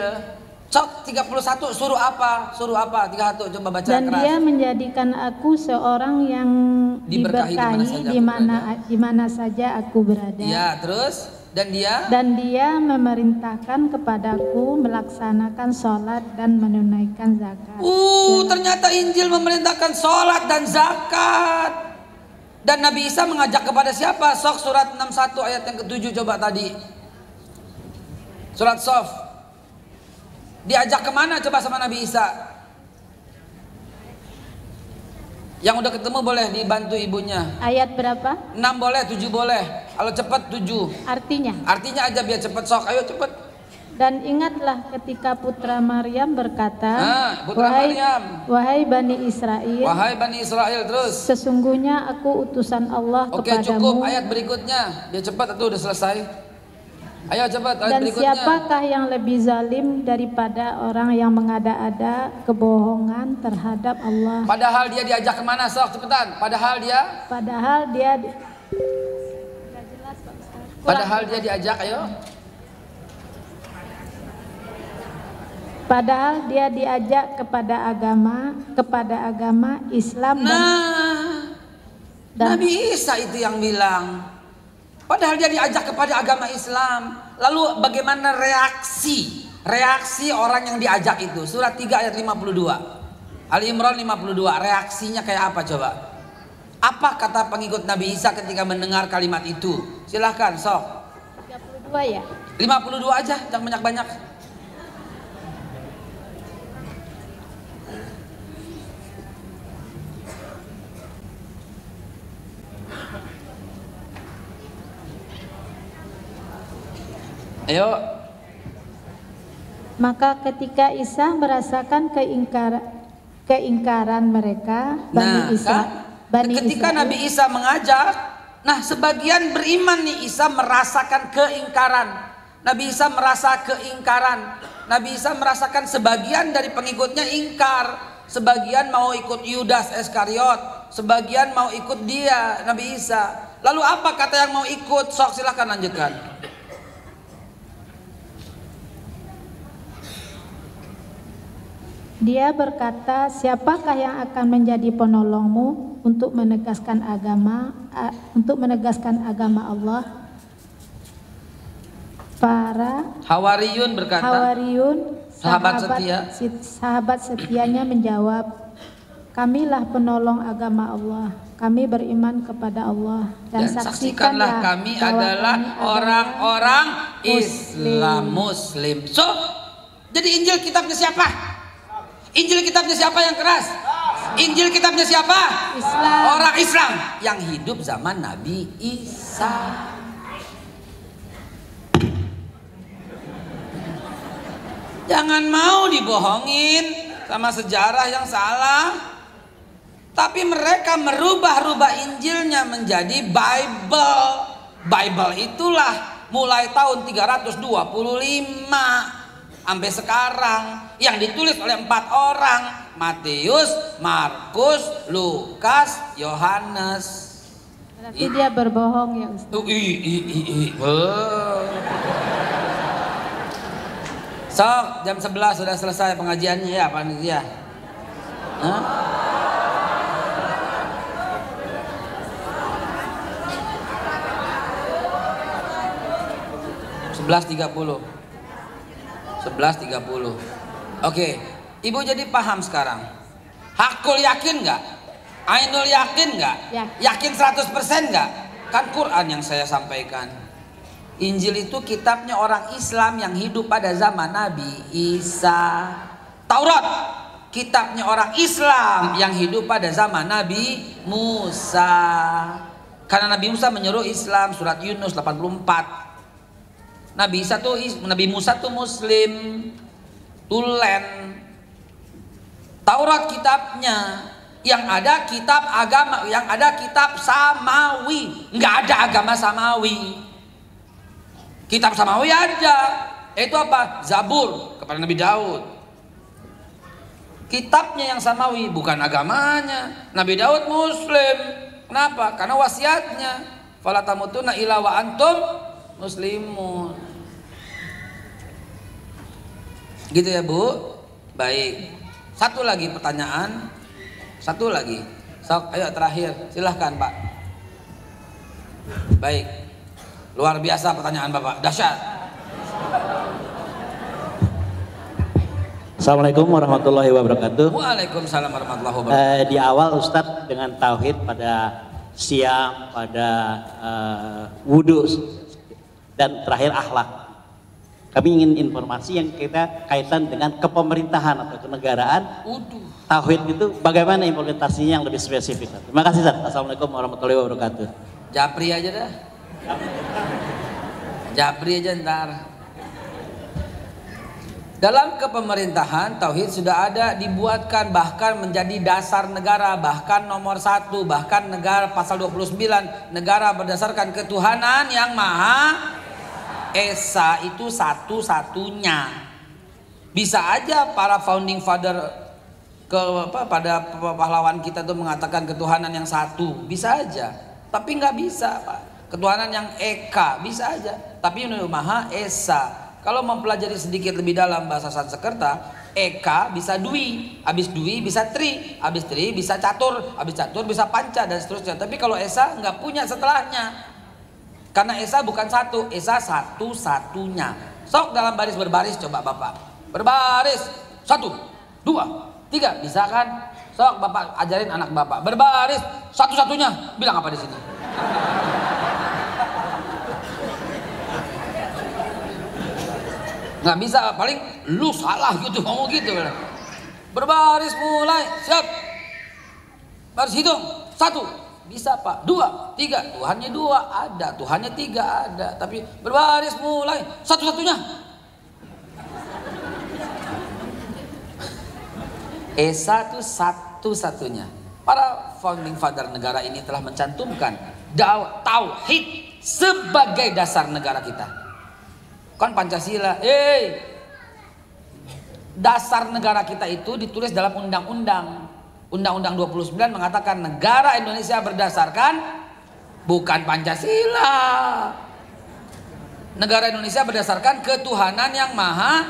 Cok 31 suruh apa? 31 coba baca dan keras. dia menjadikan aku seorang yang diberkahi di mana saja aku berada. Ya, terus dan dia memerintahkan kepadaku melaksanakan sholat dan menunaikan zakat. Ternyata Injil memerintahkan sholat dan zakat. Dan Nabi Isa mengajak kepada siapa? Sok surat 61 ayat yang ke-7 coba tadi. Surat Sof. Diajak kemana coba sama Nabi Isa? Yang udah ketemu boleh dibantu ibunya. Ayat berapa? 6 boleh, 7 boleh. Kalau cepat 7. Artinya aja biar cepat sok. Ayo cepat. Dan ingatlah ketika putra Maryam berkata, Wahai Bani Israel, terus. Sesungguhnya aku utusan Allah kepadamu. Oke, cukup ayat berikutnya. Biar cepat atau udah selesai. Ayo coba ayat Dan berikutnya. siapakah yang lebih zalim daripada orang yang mengada-ada kebohongan terhadap Allah? Padahal dia diajak kemana? Sok cepetan. Padahal dia diajak, ayo. Padahal dia diajak kepada agama Islam dan Nabi Isa itu yang bilang. Padahal dia diajak kepada agama Islam. Lalu bagaimana reaksi orang yang diajak itu? Surat 3 ayat 52. Ali Imran 52. Reaksinya kayak apa coba? Apa kata pengikut Nabi Isa ketika mendengar kalimat itu? Silahkan sok. 32 ya. 52 aja, jangan banyak-banyak. Ayo. Maka ketika Isa merasakan keingkaran mereka, ketika Nabi Isa mengajak, nah sebagian beriman nih Isa merasakan keingkaran. Nabi Isa merasa keingkaran. Nabi Isa merasakan sebagian dari pengikutnya ingkar, sebagian mau ikut Yudas Iskariot, sebagian mau ikut dia Nabi Isa. Lalu apa kata yang mau ikut? Sok silahkan lanjutkan. Dia berkata, siapakah yang akan menjadi penolongmu untuk menegaskan agama Allah? Para Hawariyun berkata, sahabat setianya menjawab, kamilah penolong agama Allah. Kami beriman kepada Allah dan saksikanlah kami adalah orang-orang Islam Muslim. So, jadi Injil kitabnya siapa? Injil kitabnya siapa yang keras? Injil kitabnya siapa? Islam. Orang Islam yang hidup zaman Nabi Isa. Jangan mau dibohongin sama sejarah yang salah. Tapi mereka merubah-rubah Injilnya menjadi Bible. Bible itulah mulai tahun 325 sampai sekarang yang ditulis oleh 4 orang, Matius, Markus, Lukas, Yohanes. Berarti dia berbohong ya Ustaz. Sok, jam 11 sudah selesai pengajiannya ya panitia. 11.30. Oke, Ibu jadi paham sekarang. Hakul yakin nggak? Ainul yakin nggak? Yakin 100% nggak? Kan Quran yang saya sampaikan. Injil itu kitabnya orang Islam yang hidup pada zaman Nabi Isa. Taurat kitabnya orang Islam yang hidup pada zaman Nabi Musa. Karena Nabi Musa menyuruh Islam, surat Yunus 84. Nabi Musa tuh Muslim, tulen. Taurat kitabnya, yang ada kitab agama, yang ada kitab samawi, nggak ada agama samawi. Kitab samawi aja, itu apa? Zabur kepada Nabi Daud. Kitabnya yang samawi, bukan agamanya. Nabi Daud Muslim, kenapa? Karena wasiatnya, fala tamutunna illa wa antum muslimun. Gitu ya Bu. Baik. Satu lagi pertanyaan. Satu lagi. Sok, ayo terakhir. Silahkan Pak. Baik. Luar biasa pertanyaan Bapak. Dahsyat. Assalamualaikum warahmatullahi wabarakatuh. Waalaikumsalam warahmatullahi wabarakatuh. Di awal Ustadz dengan tauhid pada siang, pada wudhu, dan terakhir akhlak. Kami ingin informasi yang kita kaitan dengan kepemerintahan atau kenegaraan. Tauhid itu bagaimana implementasinya yang lebih spesifik. Terima kasih Ustadz. Assalamualaikum warahmatullahi wabarakatuh. Japri aja dah. Japri aja ntar. Dalam kepemerintahan tauhid sudah ada, dibuatkan, bahkan menjadi dasar negara, bahkan nomor 1, bahkan negara pasal 29, negara berdasarkan ketuhanan yang maha Esa itu satu-satunya. Bisa aja para founding father pada pahlawan kita tuh mengatakan ketuhanan yang satu, bisa aja. Tapi nggak bisa, Pak. Ketuhanan yang Eka bisa aja. Tapi Yang Maha Esa. Kalau mempelajari sedikit lebih dalam bahasa Sanskerta, Eka bisa Dwi, habis Dwi bisa Tri, habis Tri bisa Catur, habis Catur bisa Panca dan seterusnya. Tapi kalau Esa nggak punya setelahnya. Karena Esa bukan satu, Esa satu-satunya. Sok dalam baris berbaris coba Bapak. Berbaris 1, 2, 3, bisa kan? Sok Bapak ajarin anak Bapak berbaris satu-satunya. Bilang apa di sini? Nggak bisa, paling lu salah gitu ngomong gitu. Berbaris mulai, siap. Baris hitung 1. Bisa Pak, 2, 3, Tuhannya 2 ada, Tuhannya 3 ada, tapi berbaris mulai satu-satunya. Esa itu satu-satunya. Para founding father negara ini telah mencantumkan tauhid sebagai dasar negara kita. Kan Pancasila, dasar negara kita itu ditulis dalam undang-undang. Undang-Undang 29 mengatakan negara Indonesia berdasarkan bukan Pancasila. Negara Indonesia berdasarkan ketuhanan yang maha,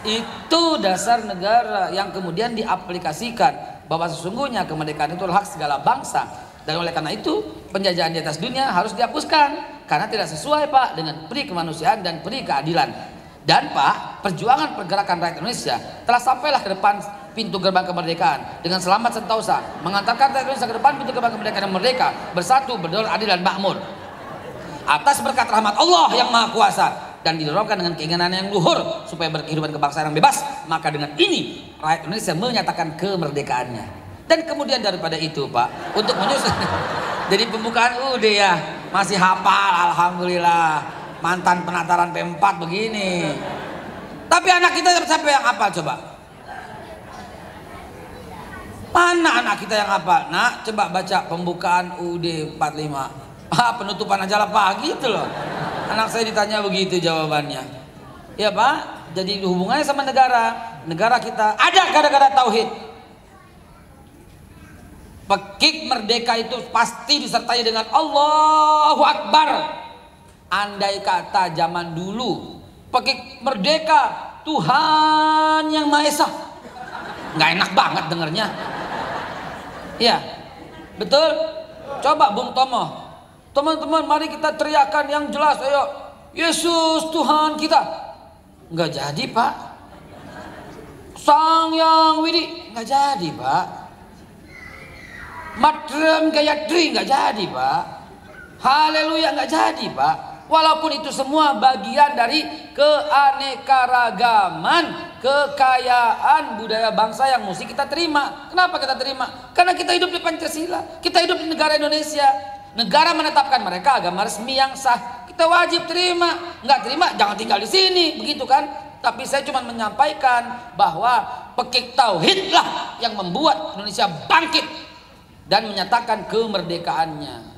itu dasar negara yang kemudian diaplikasikan bahwa sesungguhnya kemerdekaan itu hak segala bangsa. Dan oleh karena itu penjajahan di atas dunia harus dihapuskan karena tidak sesuai Pak dengan peri kemanusiaan dan peri keadilan. Dan Pak, perjuangan pergerakan rakyat Indonesia telah sampailah ke depan pintu gerbang kemerdekaan dengan selamat sentosa mengantarkan rakyat Indonesia ke depan pintu gerbang kemerdekaan yang merdeka, bersatu, berdaulat, adil dan makmur atas berkat rahmat Allah yang maha kuasa dan didorongkan dengan keinginan yang luhur supaya berkehidupan kebangsaan yang bebas. Maka dengan ini rakyat Indonesia menyatakan kemerdekaannya. Dan kemudian daripada itu Pak, untuk menyusun jadi pembukaan UUD ya masih hafal, alhamdulillah. Mantan penataran P4 begini. Tapi anak kita sampai yang hafal coba. Mana anak kita yang hafal? Nak, coba baca pembukaan UUD 45. Penutupan aja lah Pak, gitu loh. Anak saya ditanya begitu jawabannya. Ya Pak, jadi hubungannya sama negara. Negara kita ada gara-gara tauhid. Pekik merdeka itu pasti disertai dengan Allahu Akbar. Andai kata zaman dulu pekik merdeka Tuhan yang Maha Esa, nggak enak banget dengernya. Iya, betul. Coba Bung Tomo, teman-teman, mari kita teriakan yang jelas, ayo, Yesus Tuhan kita. Nggak jadi Pak. Sang Yang Widi nggak jadi Pak. Matrem Gayatri nggak jadi Pak. Haleluya nggak jadi Pak. Walaupun itu semua bagian dari keanekaragaman, kekayaan budaya bangsa yang mesti kita terima. Kenapa kita terima? Karena kita hidup di Pancasila, kita hidup di negara Indonesia. Negara menetapkan mereka agama resmi yang sah. Kita wajib terima. Nggak terima, jangan tinggal di sini, begitu kan? Tapi saya cuma menyampaikan bahwa pekik tauhidlah yang membuat Indonesia bangkit dan menyatakan kemerdekaannya.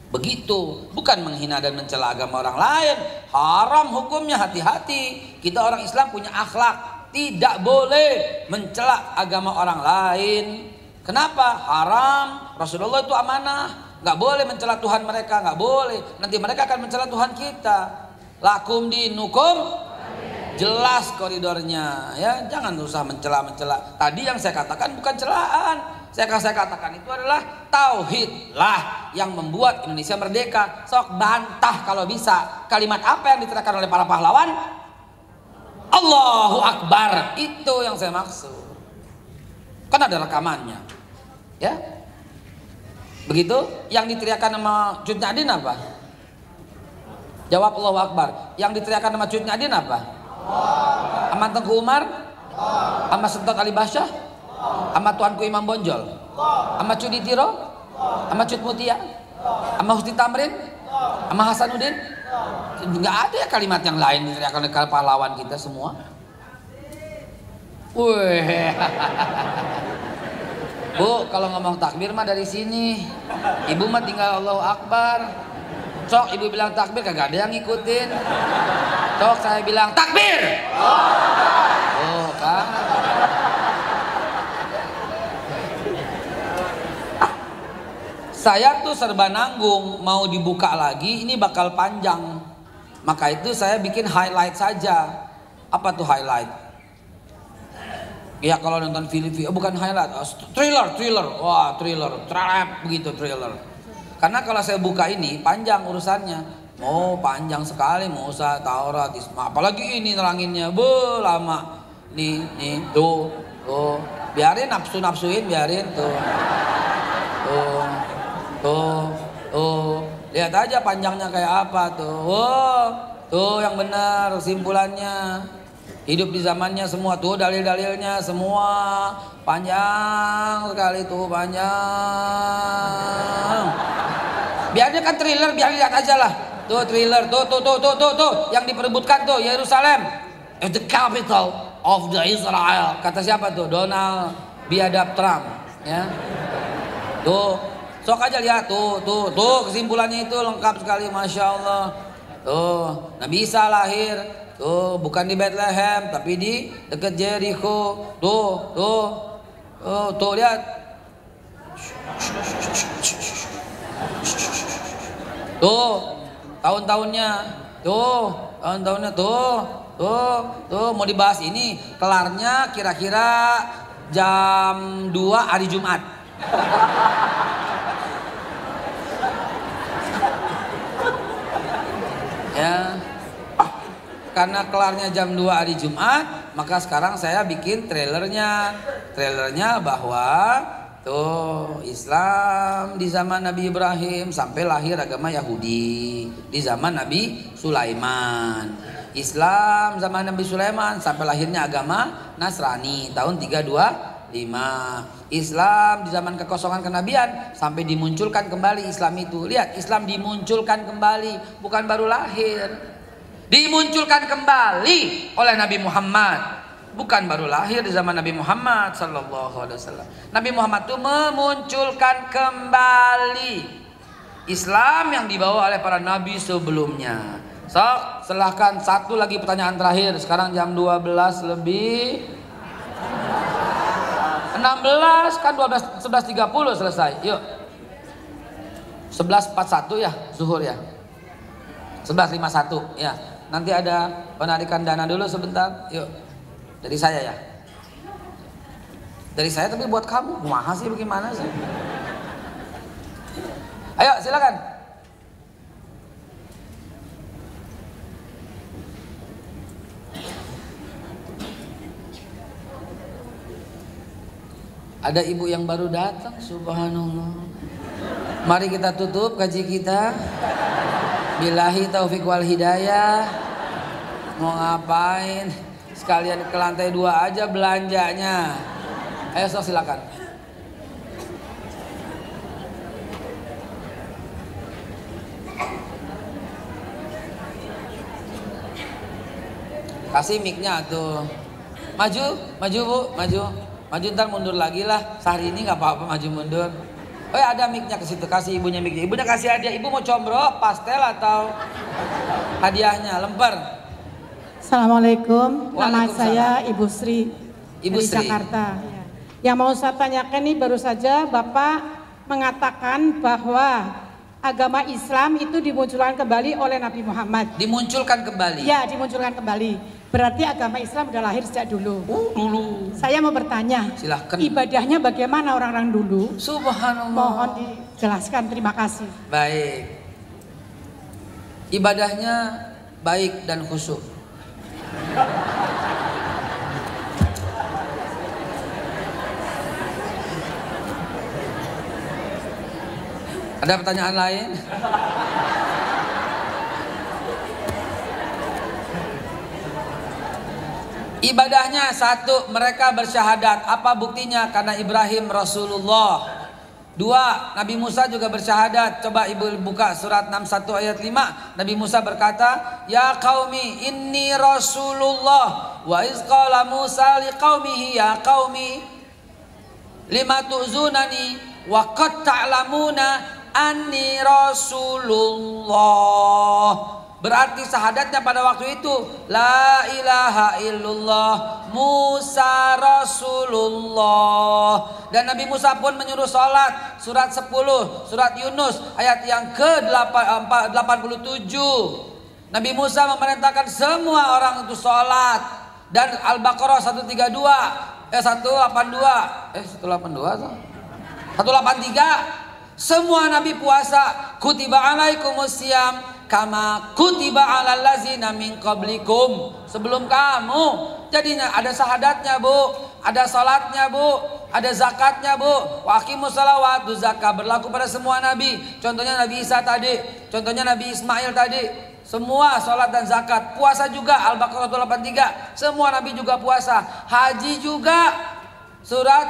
Begitu, bukan menghina dan mencela agama orang lain. Haram hukumnya, hati-hati. Kita orang Islam punya akhlak, tidak boleh mencela agama orang lain. Kenapa? Haram. Rasulullah itu amanah, nggak boleh mencela Tuhan mereka, nggak boleh. Nanti mereka akan mencela Tuhan kita. Lakum dinukum, jelas koridornya, ya. Jangan usah mencela-mencela. Tadi yang saya katakan bukan celaan. Saya katakan itu adalah tauhid lah yang membuat Indonesia merdeka. Sok bantah kalau bisa. Kalimat apa yang diteriakkan oleh para pahlawan? Allahu Akbar. Itu yang saya maksud. Kan ada rekamannya, ya. Begitu. Yang diteriakkan sama Cut Nyadin apa? Jawab Allahu Akbar. Yang diteriakkan sama Cut Nyadin apa? Sama Tengku Umar? Sama Sentot Ali Basyah? Sama Tuanku Imam Bonjol, sama Cudi Tiro, sama Cut Mutia, sama Husni Tamrin, sama Hasanuddin. Nggak ada ya kalimat yang lain diteriakkan oleh pahlawan kita semua. Wih. Bu, kalau ngomong takbir mah dari sini. Ibu mah tinggal Allahu Akbar. Sok ibu bilang takbir, kagak ada yang ngikutin. Sok saya bilang takbir. Oh kan. Saya tuh serba nanggung, mau dibuka lagi ini bakal panjang. Maka itu saya bikin highlight saja. Apa tuh highlight? Ya kalau nonton film, bukan highlight, thriller. Wah, thriller, trap begitu thriller. Karena kalau saya buka ini panjang urusannya. Oh, panjang sekali Musa, Taurat, Isma. Apalagi ini neranginnya, lama. Nih, tuh. Biarin nafsuin, biarin tuh. Tuh. Lihat aja panjangnya kayak apa tuh. Tuh yang benar kesimpulannya. Hidup di zamannya semua tuh dalil-dalilnya semua panjang sekali tuh, panjang. Biarnya kan thriller, biar lihat aja lah. Tuh thriller, tuh yang diperebutkan tuh Yerusalem, the capital of the Israel. Kata siapa tuh? Donald biadab Trump, ya. Tuh, sok aja lihat tuh kesimpulannya itu lengkap sekali, masya Allah. Tuh, Nabi Isa lahir. Tuh, bukan di Bethlehem tapi di dekat Jericho. Tuh lihat. Tuh, tahun-tahunnya. Tuh, mau dibahas ini kelarnya kira-kira jam 2 hari Jumat. Ya. Karena kelarnya jam 2 hari Jumat, maka sekarang saya bikin trailernya bahwa tuh Islam di zaman Nabi Ibrahim sampai lahir agama Yahudi di zaman Nabi Sulaiman. Islam zaman Nabi Sulaiman sampai lahirnya agama Nasrani tahun 325. Islam di zaman kekosongan kenabian sampai dimunculkan kembali Islam itu. Lihat, Islam dimunculkan kembali, bukan baru lahir. Dimunculkan kembali oleh Nabi Muhammad, bukan baru lahir di zaman Nabi Muhammad sallallahu alaihi wasallam. Nabi Muhammad itu memunculkan kembali Islam yang dibawa oleh para nabi sebelumnya. Sok, silahkan satu lagi pertanyaan terakhir. Sekarang jam 12 lebih 16 kan 11.30 selesai. Yuk. 11.41 ya, zuhur ya. 11.51 ya. Nanti ada penarikan dana dulu sebentar. Yuk. Dari saya ya. Dari saya tapi buat kamu. Kumaha sih, bagaimana sih? Ayo silakan. Ada ibu yang baru datang, subhanallah. Mari kita tutup kaji kita. Billahi taufik wal hidayah. Mau ngapain? Sekalian ke lantai 2 aja belanjanya. Ayo sok silakan. Kasih mic-nya tuh. Maju Bu, maju. Maju ntar mundur lagi lah. Sehari ini nggak apa-apa maju mundur. Oh ya, ada mic-nya ke situ, kasih ibunya mic-nya. Ibunya kasih hadiah. Ibu mau combro, pastel atau hadiahnya lemper? Assalamualaikum. Nama saya Ibu Sri. Ibu dari Sri. Jakarta. Yang mau saya tanyakan nih, baru saja Bapak mengatakan bahwa agama Islam itu dimunculkan kembali oleh Nabi Muhammad. Dimunculkan kembali. Ya, dimunculkan kembali. Berarti agama Islam sudah lahir sejak dulu. Dulu. Saya mau bertanya, Silahkan. ibadahnya bagaimana orang-orang dulu? Subhanallah. Mohon dijelaskan, terima kasih. Baik. Ibadahnya baik dan khusyuk. Ada pertanyaan lain? Ibadahnya satu, mereka bersyahadat. Apa buktinya? Karena Ibrahim Rasulullah. Dua, Nabi Musa juga bersyahadat. Coba ibu buka surat 61 ayat 5. Nabi Musa berkata, "Ya qaumi inni Rasulullah wa iz qala Musa liqaumihi ya qaumi lima tu'zunani wa qad ta'lamuna anni rasulullah. Berarti syahadatnya pada waktu itu la ilaha illallah Musa Rasulullah. Dan Nabi Musa pun menyuruh sholat. Surat 10 surat Yunus ayat yang ke-87. Nabi Musa memerintahkan semua orang untuk sholat. Dan Al-Baqarah 182 182 semua Nabi puasa. Kutiba alaikumusiyam kama kutiba alal ladzina min qablikum, sebelum kamu. Jadi ada syahadatnya Bu, ada salatnya Bu, ada zakatnya Bu. Wa aqimus shalawat, zakat berlaku pada semua nabi. Contohnya Nabi Isa tadi, contohnya Nabi Ismail tadi. Semua salat dan zakat. Puasa juga Al-Baqarah 83, semua nabi juga puasa. Haji juga surat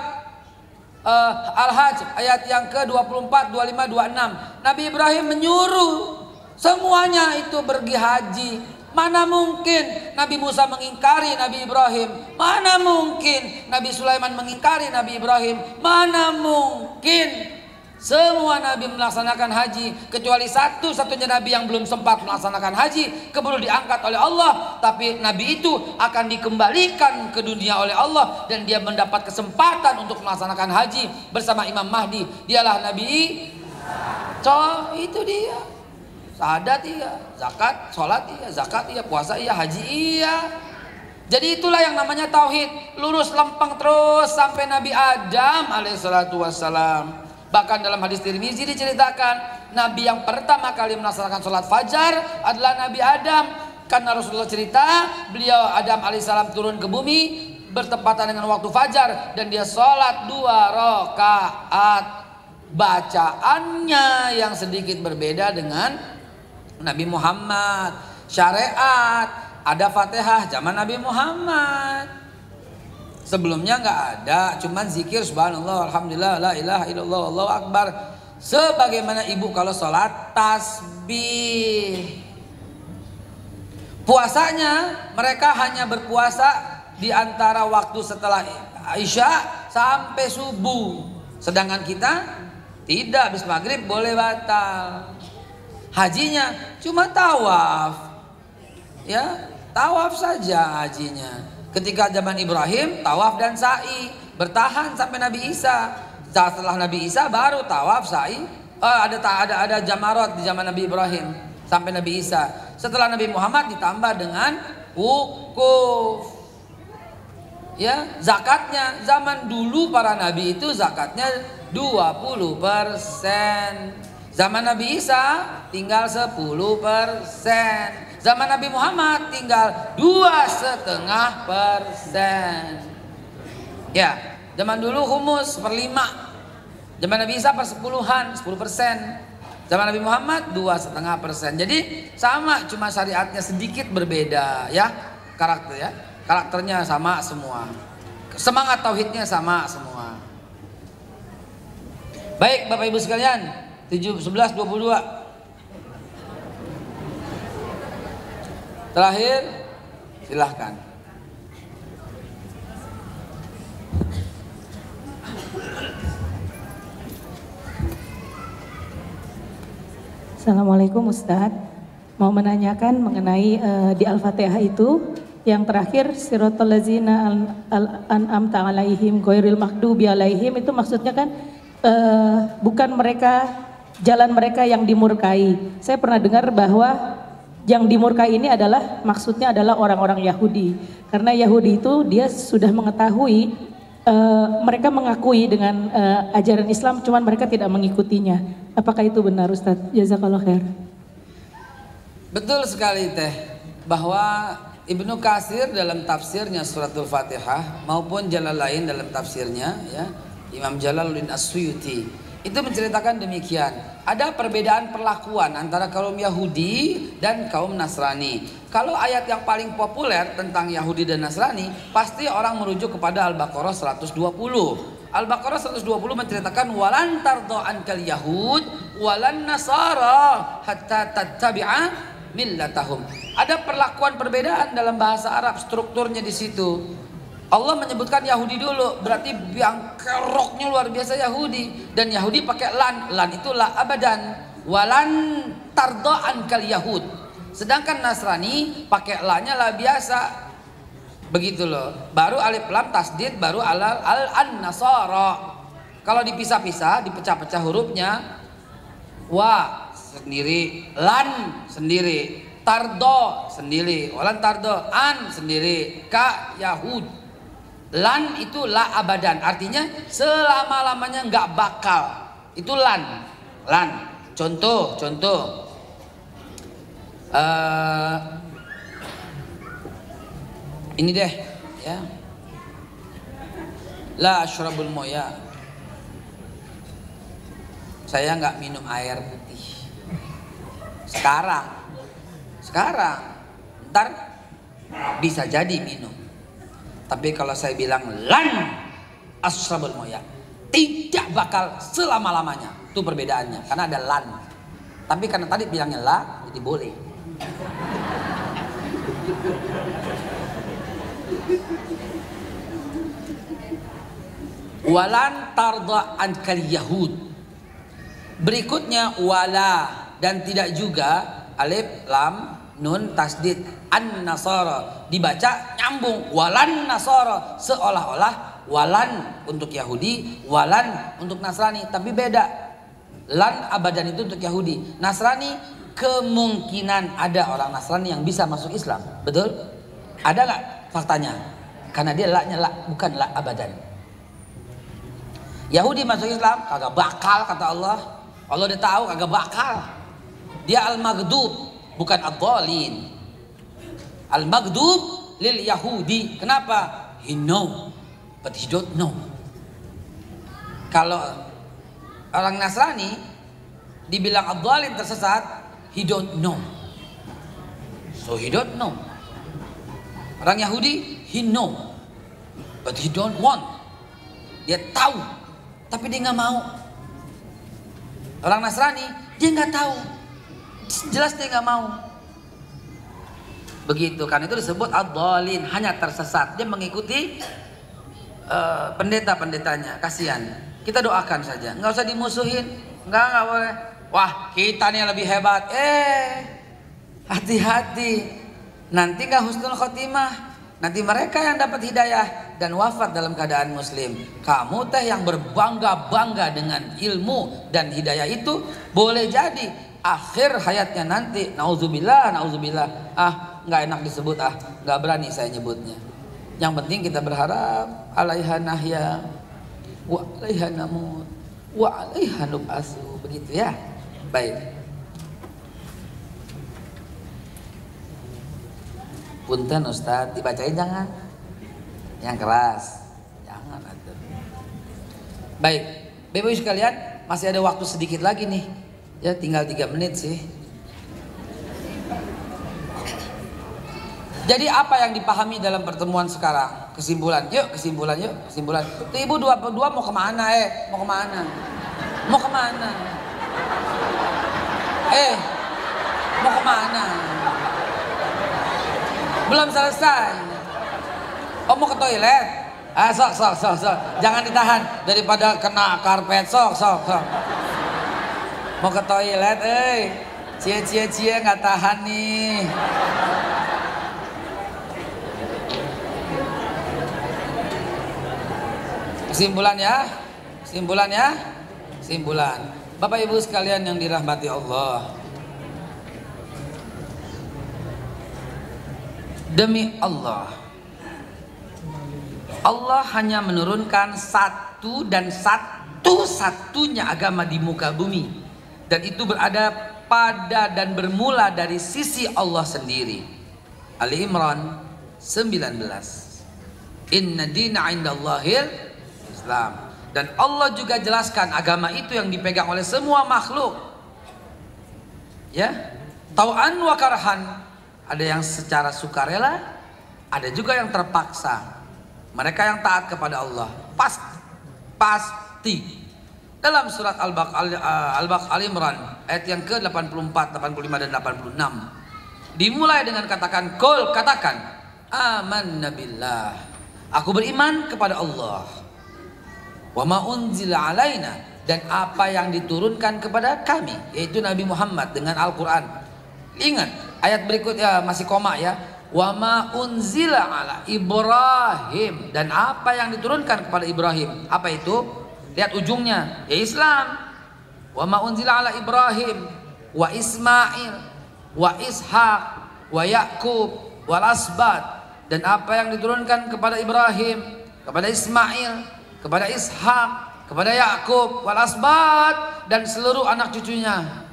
Al-Hajj ayat yang ke-24, 25, 26. Nabi Ibrahim menyuruh semuanya itu pergi haji. Mana mungkin Nabi Musa mengingkari Nabi Ibrahim? Mana mungkin Nabi Sulaiman mengingkari Nabi Ibrahim? Mana mungkin? Semua Nabi melaksanakan haji, kecuali satu-satunya Nabi yang belum sempat melaksanakan haji, keburu diangkat oleh Allah. Tapi Nabi itu akan dikembalikan ke dunia oleh Allah, dan dia mendapat kesempatan untuk melaksanakan haji bersama Imam Mahdi. Dialah Nabi. Itu dia. Syahadat iya, zakat, sholat iya, zakat iya, puasa iya, haji iya. Jadi itulah yang namanya tauhid, lurus lempeng terus sampai Nabi Adam alaihissalatu wassalam. Bahkan dalam hadis Tirmizi diceritakan Nabi yang pertama kali melaksanakan sholat fajar adalah Nabi Adam. Karena Rasulullah cerita beliau Adam alaihissalam turun ke bumi bertepatan dengan waktu fajar, dan dia sholat 2 rakaat. Bacaannya yang sedikit berbeda dengan Nabi Muhammad. Syariat ada Fatihah zaman Nabi Muhammad. Sebelumnya nggak ada, cuman zikir subhanallah, alhamdulillah, la ilaha illallah, Allahu akbar. Sebagaimana ibu kalau sholat tasbih. Puasanya mereka hanya berpuasa di antara waktu setelah Isya sampai subuh. Sedangkan kita tidak, habis maghrib boleh batal. Hajinya cuma tawaf, ya tawaf saja hajinya. Ketika zaman Ibrahim tawaf dan sa'i, bertahan sampai Nabi Isa. Setelah Nabi Isa baru tawaf, sa'i. Ada jamarat di zaman Nabi Ibrahim sampai Nabi Isa. Setelah Nabi Muhammad ditambah dengan wukuf. Ya, zakatnya zaman dulu para nabi itu zakatnya 20%. Zaman Nabi Isa tinggal 10%. Zaman Nabi Muhammad tinggal 2,5%. Ya, zaman dulu humus 1/5. Zaman Nabi Isa 10%. Zaman Nabi Muhammad 2,5%. Jadi sama, cuma syariatnya sedikit berbeda ya. Karakternya sama semua. Semangat tauhidnya sama semua. Baik Bapak Ibu sekalian, 11:22. Terakhir, silahkan. Assalamualaikum Ustadz. Mau menanyakan mengenai di Al-Fatihah itu yang terakhir siratal ladzina an'amta alaihim ghairil maghdubi alaihim, itu maksudnya kan bukan mereka, jalan mereka yang dimurkai. Saya pernah dengar bahwa yang dimurkai ini adalah maksudnya adalah orang-orang Yahudi. Karena Yahudi itu dia sudah mengetahui, mereka mengakui dengan ajaran Islam, cuman mereka tidak mengikutinya. Apakah itu benar Ustadz? Jazakallah khair. Betul sekali Teh, bahwa Ibnu Katsir dalam tafsirnya suratul Fatihah maupun Jalalain dalam tafsirnya ya, Imam Jalaluddin As-Suyuti itu menceritakan demikian. Ada perbedaan perlakuan antara kaum Yahudi dan kaum Nasrani. Kalau ayat yang paling populer tentang Yahudi dan Nasrani, pasti orang merujuk kepada Al-Baqarah 120. Al-Baqarah 120 menceritakan walan tardo ankal yahud walan nasara hatta tattabi'a millatahum. Ada perlakuan perbedaan dalam bahasa Arab, strukturnya di situ. Allah menyebutkan Yahudi dulu, berarti yang keroknya luar biasa Yahudi. Dan Yahudi pakai lan itu la abadan, walan tardo'an kal Yahud. Sedangkan Nasrani pakai la-nya la biasa, begitu loh. Baru alif lam tasdid, baru al an-nasara. Kalau dipisah-pisah, dipecah-pecah hurufnya, wa sendiri, lan sendiri, tardo sendiri, walan tardo, an sendiri, ka Yahud. Lan itu la abadan, artinya selama-lamanya nggak bakal. Itu lan. Contoh. Ini deh, ya. La asyrabul moya. Saya nggak minum air putih. Sekarang. Ntar bisa jadi minum. Tapi kalau saya bilang lan asyrabul moya, tidak bakal selama-lamanya. Itu perbedaannya, karena ada lan. Tapi karena tadi bilangnya la, jadi boleh. Walan tarda ankal Yahud. Berikutnya wala dan tidak juga, alif lam nun tasdid an-nasara, dibaca nyambung walan nasara, seolah-olah walan untuk Yahudi, walan untuk Nasrani, tapi beda. Lan abadan itu untuk Yahudi. Nasrani kemungkinan ada orang Nasrani yang bisa masuk Islam, betul? Ada nggak faktanya? Karena dia la-nya la, bukan la abadan. Yahudi masuk Islam kagak bakal, kata Allah. Allah udah tahu kagak bakal. Dia al-maghdub, bukan ad-dhalin. Al-maghdub lil Yahudi. Kenapa? He know, but he don't know. Kalau orang Nasrani dibilang ad-dhalin, tersesat, he don't know. So he don't know. Orang Yahudi, he know, but he don't want. Dia tahu, tapi dia nggak mau. Orang Nasrani, dia nggak tahu, jelas dia nggak mau. Begitu, kan itu disebut ad-dhalin, hanya tersesat. Dia mengikuti pendeta-pendetanya. Kasihan. Kita doakan saja, nggak usah dimusuhin, nggak boleh. Wah, kita nih yang lebih hebat. Hati-hati, nanti nggak husnul khotimah. Nanti mereka yang dapat hidayah dan wafat dalam keadaan muslim. Kamu teh yang berbangga-bangga dengan ilmu dan hidayah itu, boleh jadi akhir hayatnya nanti nauzubillah, nggak enak disebut, nggak berani saya nyebutnya. Yang penting kita berharap alaiha nahya wa alaiha namut wa alaiha nub'atsu, begitu ya. Baik. Punten Ustadz, dibacain jangan yang keras, jangan atuh. Baik, Bapak Ibu sekalian, masih ada waktu sedikit lagi nih, ya tinggal 3 menit sih. Jadi apa yang dipahami dalam pertemuan sekarang? Kesimpulan, yuk kesimpulan. Tuh Ibu dua mau kemana? Mau kemana? Mau kemana? Mau kemana? Belum selesai. Oh, mau ke toilet? Sok. Jangan ditahan daripada kena karpet. Sok. Mau ke toilet, cie nggak tahan nih. Kesimpulan. Bapak Ibu sekalian yang dirahmati Allah. Demi Allah, Allah hanya menurunkan satu dan satu-satunya agama di muka bumi, dan itu berada pada dan bermula dari sisi Allah sendiri. Ali Imran 19. Inna dina indallahil Islam. Dan Allah juga jelaskan agama itu yang dipegang oleh semua makhluk. Ya, tau'an wa karhan. Ada yang secara sukarela, ada juga yang terpaksa. Mereka yang taat kepada Allah pasti. Dalam surat Al-Imran ayat yang ke-84, 85 dan 86 dimulai dengan katakan amanna billah. Aku beriman kepada Allah. Wa ma unzila alaina, dan apa yang diturunkan kepada kami, yaitu Nabi Muhammad dengan Al-Quran. Ingat ayat berikutnya, masih koma ya. Wa ma unzila ala Ibrahim, dan apa yang diturunkan kepada Ibrahim. Apa itu? Lihat ujungnya, ya Islam. Wa ma unzila ala Ibrahim wa Ismail wa Ishaq wa Yakub wal asbat, dan apa yang diturunkan kepada Ibrahim, kepada Ismail, kepada Ishak, kepada Yakub wal asbat, dan seluruh anak cucunya.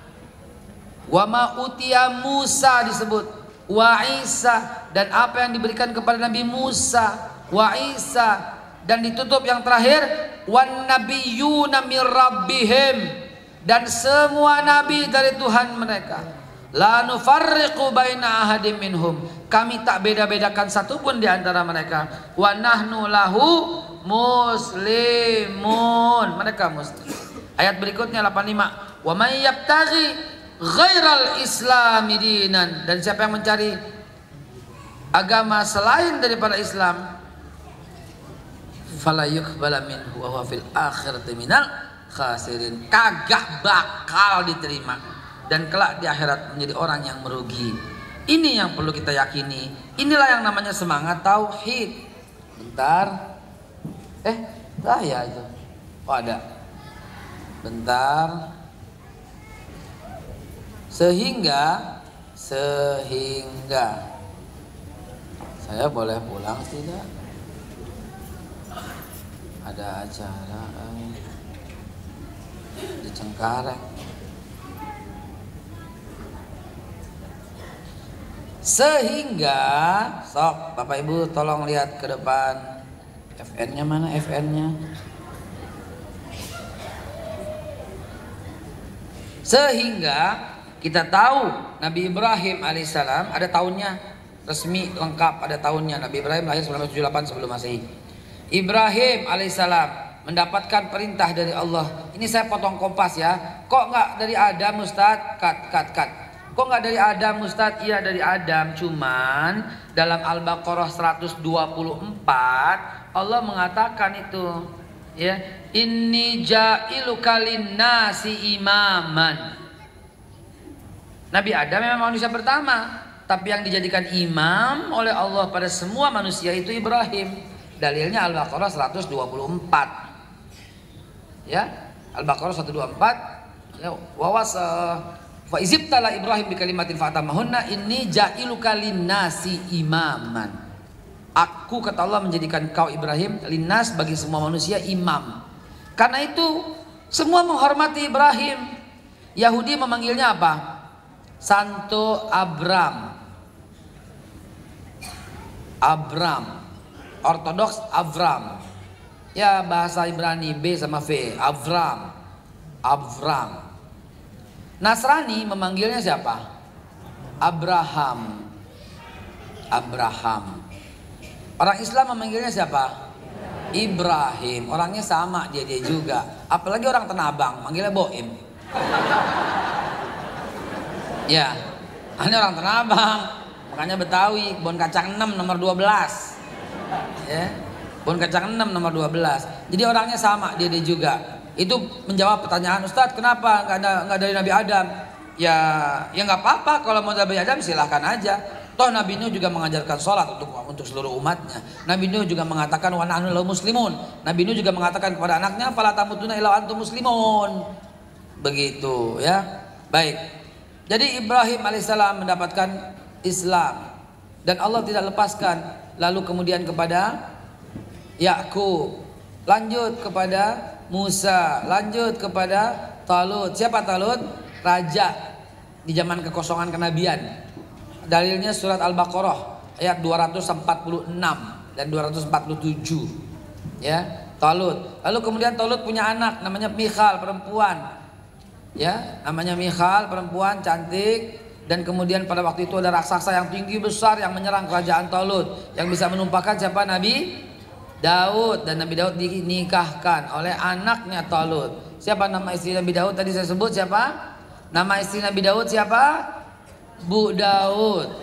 Wa ma utiya Musa disebut, wa Isa, dan apa yang diberikan kepada Nabi Musa, wa Isa, dan ditutup yang terakhir wan nabiyyuna mir rabbihim, dan semua nabi dari Tuhan mereka. La nufarriqu baina ahadim minhum, kami tak beda-bedakan satupun di antara mereka. Wa nahnu lahu muslimun, mereka muslim. Ayat berikutnya 85. Wa may yabtaghi ghairal islami dinan, dan siapa yang mencari agama selain daripada Islam, fala yuqbala minhu wa huwa fil akhirati minal khasirin, kagak bakal diterima, dan kelak di akhirat menjadi orang yang merugi. Ini yang perlu kita yakini. Inilah yang namanya semangat tauhid. Bentar. Ya itu. Oh ada. Bentar. Sehingga saya boleh pulang tidak? Ada acara di Cengkareng. Sehingga sok Bapak Ibu tolong lihat ke depan. FN-nya mana FN-nya? Sehingga kita tahu Nabi Ibrahim alaihissalam ada tahunnya resmi lengkap, ada tahunnya. Nabi Ibrahim lahir 1978 sebelum Masehi. Ibrahim alaihissalam mendapatkan perintah dari Allah. Ini saya potong kompas ya. Kok nggak dari Adam Ustadz? Cut. Kok nggak dari Adam Ustadz? Iya dari Adam. Cuman dalam Al-Baqarah 124 Allah mengatakan itu ya, inni ja'iluka linnasi imaman. Nabi Adam memang manusia pertama, tapi yang dijadikan imam oleh Allah pada semua manusia itu Ibrahim. Dalilnya Al-Baqarah 124. Ya, Al-Baqarah 124 ya, fa izibtala Ibrahim bi kalimatin fatamahunna inni ja'iluka linnasi imaman. Aku, kata Allah, menjadikan kau Ibrahim linnas, bagi semua manusia, imam. Karena itu semua menghormati Ibrahim. Yahudi memanggilnya apa? Santo Abram. Ortodoks Avram. Ya bahasa Ibrani B sama V, Avram. Nasrani memanggilnya siapa? Abraham. Orang Islam memanggilnya siapa? Ibrahim. Orangnya sama dia juga. Apalagi orang Tanah Abang manggilnya Boim. Ya, ini orang Tanah Abang, makanya Betawi, Kebon Kacang 6 nomor 12. Ya, Kebon Kacang 6 nomor 12. Jadi orangnya sama dia juga. Itu menjawab pertanyaan Ustadz, kenapa nggak dari Nabi Adam? Ya nggak apa-apa, kalau mau dari Nabi Adam silahkan aja. Toh Nabi Nuh juga mengajarkan sholat untuk seluruh umatnya. Nabi Nuh juga mengatakan wa nahnu lahu muslimun. Nabi Nuh juga mengatakan kepada anaknya fala tamutuna illa antum muslimun. Begitu ya. Baik. Jadi Ibrahim alaihissalam mendapatkan Islam dan Allah tidak lepaskan. Lalu kemudian kepada Yakub, lanjut kepada Musa, lanjut kepada Talut. Siapa Talut? Raja di zaman kekosongan kenabian. Dalilnya surat Al-Baqarah ayat 246 dan 247. Ya, Talut. Lalu kemudian Talut punya anak namanya Michal, perempuan. Ya, namanya Michal, perempuan cantik. Dan kemudian pada waktu itu ada raksasa yang tinggi besar yang menyerang kerajaan Talut, yang bisa menumpahkan siapa? Nabi Daud. Dan Nabi Daud dinikahkan oleh anaknya Talut. Siapa nama istri Nabi Daud tadi saya sebut siapa? Nama istri Nabi Daud siapa? Bu Daud.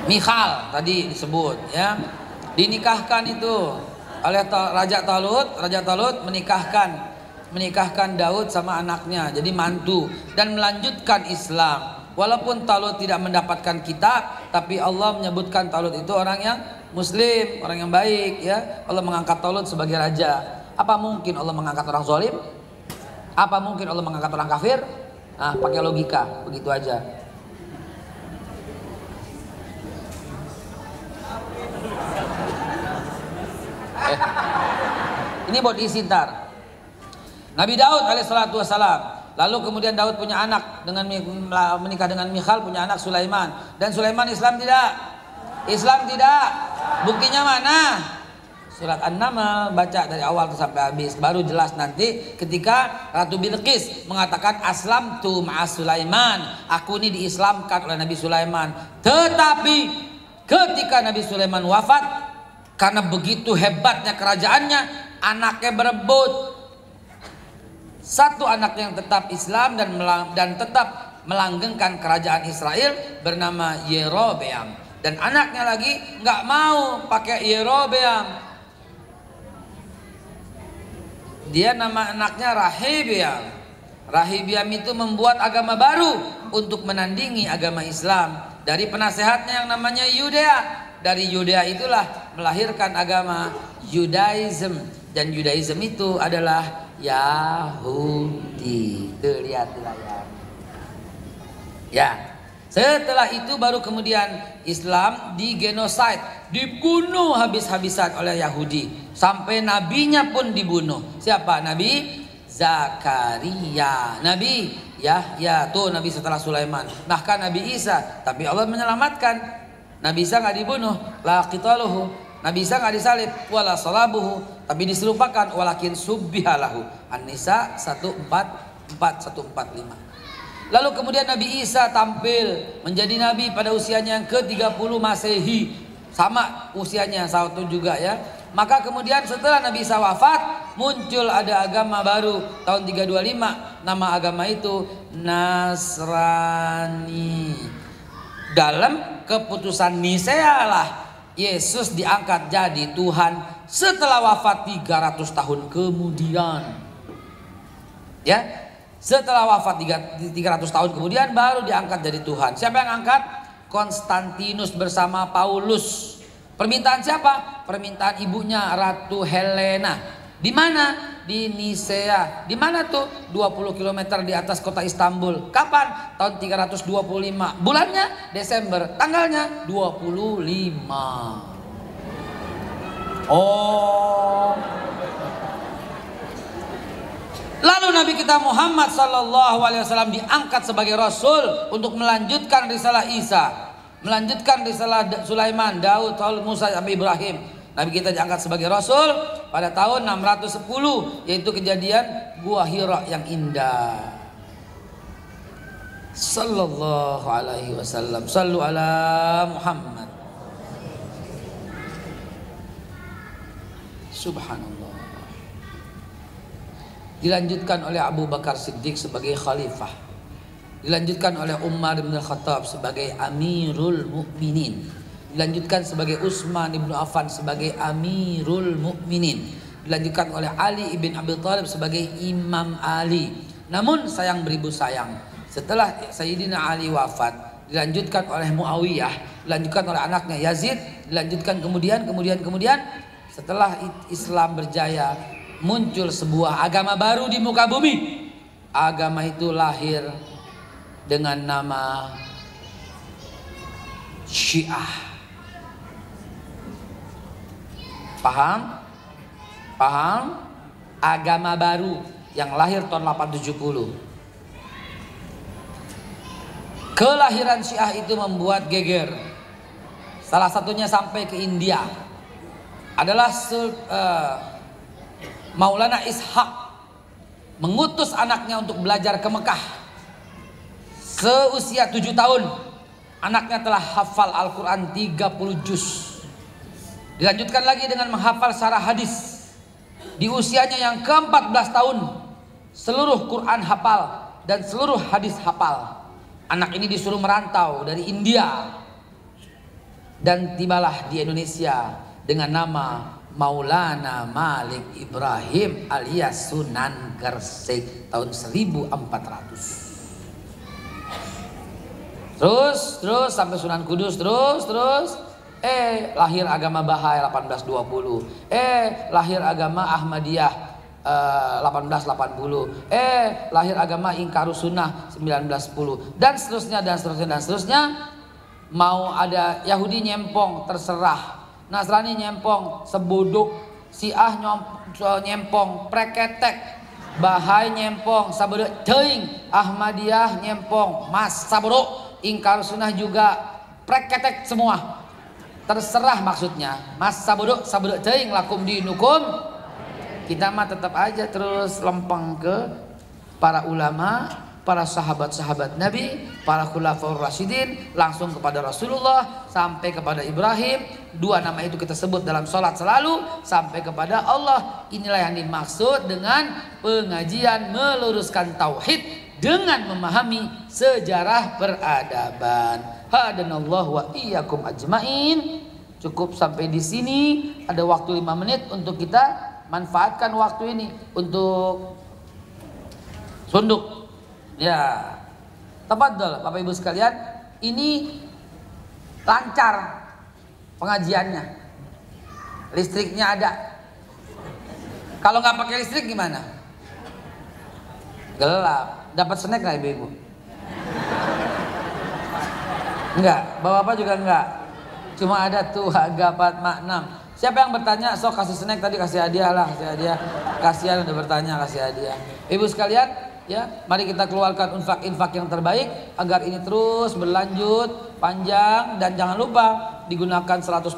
Michal tadi disebut ya, dinikahkan itu oleh Raja Talut menikahkan Daud sama anaknya jadi mantu dan melanjutkan Islam. Walaupun Talut tidak mendapatkan kitab, tapi Allah menyebutkan Talut itu orang yang muslim, orang yang baik ya. Allah mengangkat Talut sebagai raja. Apa mungkin Allah mengangkat orang zalim? Apa mungkin Allah mengangkat orang kafir? Nah, pakai logika, begitu aja. Ini buat diisi ntar. Nabi Daud alaihissalatu wassalam. Lalu kemudian Daud punya anak dengan menikah dengan Michal, punya anak Sulaiman. Dan Sulaiman Islam tidak? Islam tidak. Buktinya mana? Surat An-Naml, baca dari awal sampai habis. Baru jelas nanti ketika Ratu Bilqis mengatakan aslamtu ma'as Sulaiman. Aku ini diislamkan oleh Nabi Sulaiman. Tetapi ketika Nabi Sulaiman wafat, karena begitu hebatnya kerajaannya, anaknya berebut. Satu anak yang tetap Islam dan tetap melanggengkan kerajaan Israel bernama Yerobeam, dan anaknya lagi nggak mau pakai Yerobeam, dia nama anaknya Rahibiam. Rahibiam itu membuat agama baru untuk menandingi agama Islam dari penasehatnya yang namanya Yudea. Dari Yudea itulah melahirkan agama Judaism, dan Judaism itu adalah Yahudi. Tuh lihat di layar. Ya. Setelah itu baru kemudian Islam digenosid, dibunuh habis-habisan oleh Yahudi. Sampai nabinya pun dibunuh. Siapa? Nabi Zakaria, Nabi Yahya, tuh nabi setelah Sulaiman. Bahkan Nabi Isa, tapi Allah menyelamatkan. Nabi Isa nggak dibunuh, la qitaluhu. Nabi Isa nggak disalib, wala salabuhu, tapi diserupakan walakin subbihalahu. An-Nisa 144-145. Lalu kemudian Nabi Isa tampil menjadi nabi pada usianya yang ke-30 Masehi. Sama usianya satu juga ya. Maka kemudian setelah Nabi Isa wafat, muncul ada agama baru tahun 325. Nama agama itu Nasrani. Dalam keputusan Nisea lah Yesus diangkat jadi Tuhan setelah wafat 300 tahun kemudian. Ya, setelah wafat 300 tahun kemudian baru diangkat jadi Tuhan. Siapa yang angkat? Konstantinus bersama Paulus. Permintaan siapa? Permintaan ibunya Ratu Helena. Di mana? Di Nisea. Di mana tuh? 20 km di atas kota Istanbul. Kapan? Tahun 325. Bulannya Desember. Tanggalnya 25. Oh. Lalu Nabi kita Muhammad SAW diangkat sebagai Rasul untuk melanjutkan risalah Isa, melanjutkan risalah Sulaiman, Daud, Musa, sampai Ibrahim. Nabi kita diangkat sebagai Rasul pada tahun 610, yaitu kejadian Gua Hira yang indah. Sallallahu alaihi wasallam. Sallu ala Muhammad. Subhanallah. Dilanjutkan oleh Abu Bakar Siddiq sebagai khalifah. Dilanjutkan oleh Umar bin Khattab sebagai Amirul Mukminin. Dilanjutkan sebagai Utsman bin Affan sebagai Amirul Mukminin. Dilanjutkan oleh Ali ibn Abi Thalib sebagai Imam Ali. Namun sayang beribu sayang, setelah Sayyidina Ali wafat, dilanjutkan oleh Muawiyah, dilanjutkan oleh anaknya Yazid, dilanjutkan kemudian setelah Islam berjaya, muncul sebuah agama baru di muka bumi. Agama itu lahir dengan nama Syiah. Paham? Paham? Agama baru yang lahir tahun 870. Kelahiran Syiah itu membuat geger. Salah satunya sampai ke India. Adalah Maulana Ishaq mengutus anaknya untuk belajar ke Mekah. Seusia 7 tahun anaknya telah hafal Al-Quran 30 juz. Dilanjutkan lagi dengan menghafal syarah hadis. Di usianya yang ke-14 tahun seluruh Quran hafal dan seluruh hadis hafal. Anak ini disuruh merantau dari India Dan tibalah di Indonesia dengan nama Maulana Malik Ibrahim alias Sunan Gresik tahun 1400. Terus sampai Sunan Kudus, terus lahir agama Bahai 1820, lahir agama Ahmadiyah 1880, lahir agama Ingkarus Sunnah 1910, dan seterusnya. Mau ada Yahudi nyempong terserah, Nasrani nyempong sebuduk, Syiah nyempong preketek, Bahai nyempong sabodok teuing, Ahmadiyah nyempong mas sabodok, Ingkarus Sunnah juga preketek semua. Terserah maksudnya, mas sabodok teuing lakum dinukum. Kita mah tetap aja terus lempeng ke para ulama, para sahabat-sahabat Nabi, para khulafaur rasyidin, langsung kepada Rasulullah, sampai kepada Ibrahim. Dua nama itu kita sebut dalam sholat selalu, sampai kepada Allah. Inilah yang dimaksud dengan pengajian meluruskan tauhid dengan memahami sejarah peradaban. Hadanallahu wa iyyakum ajmain. Cukup sampai di sini. Ada waktu 5 menit untuk kita manfaatkan waktu ini untuk sunduk. Ya, tafadhol Bapak Ibu sekalian, ini lancar pengajiannya, listriknya ada. Kalau nggak pakai listrik gimana? Gelap. Dapat snack nggak ibu-ibu? Enggak, bapak-bapak juga enggak. Cuma ada tuh harga 4 mak 6. Siapa yang bertanya, sok kasih snack tadi, kasih hadiah lah, kasih hadiah. Kasihan udah bertanya, kasih hadiah. Ibu sekalian, ya, mari kita keluarkan infak-infak yang terbaik agar ini terus berlanjut panjang, dan jangan lupa digunakan 100%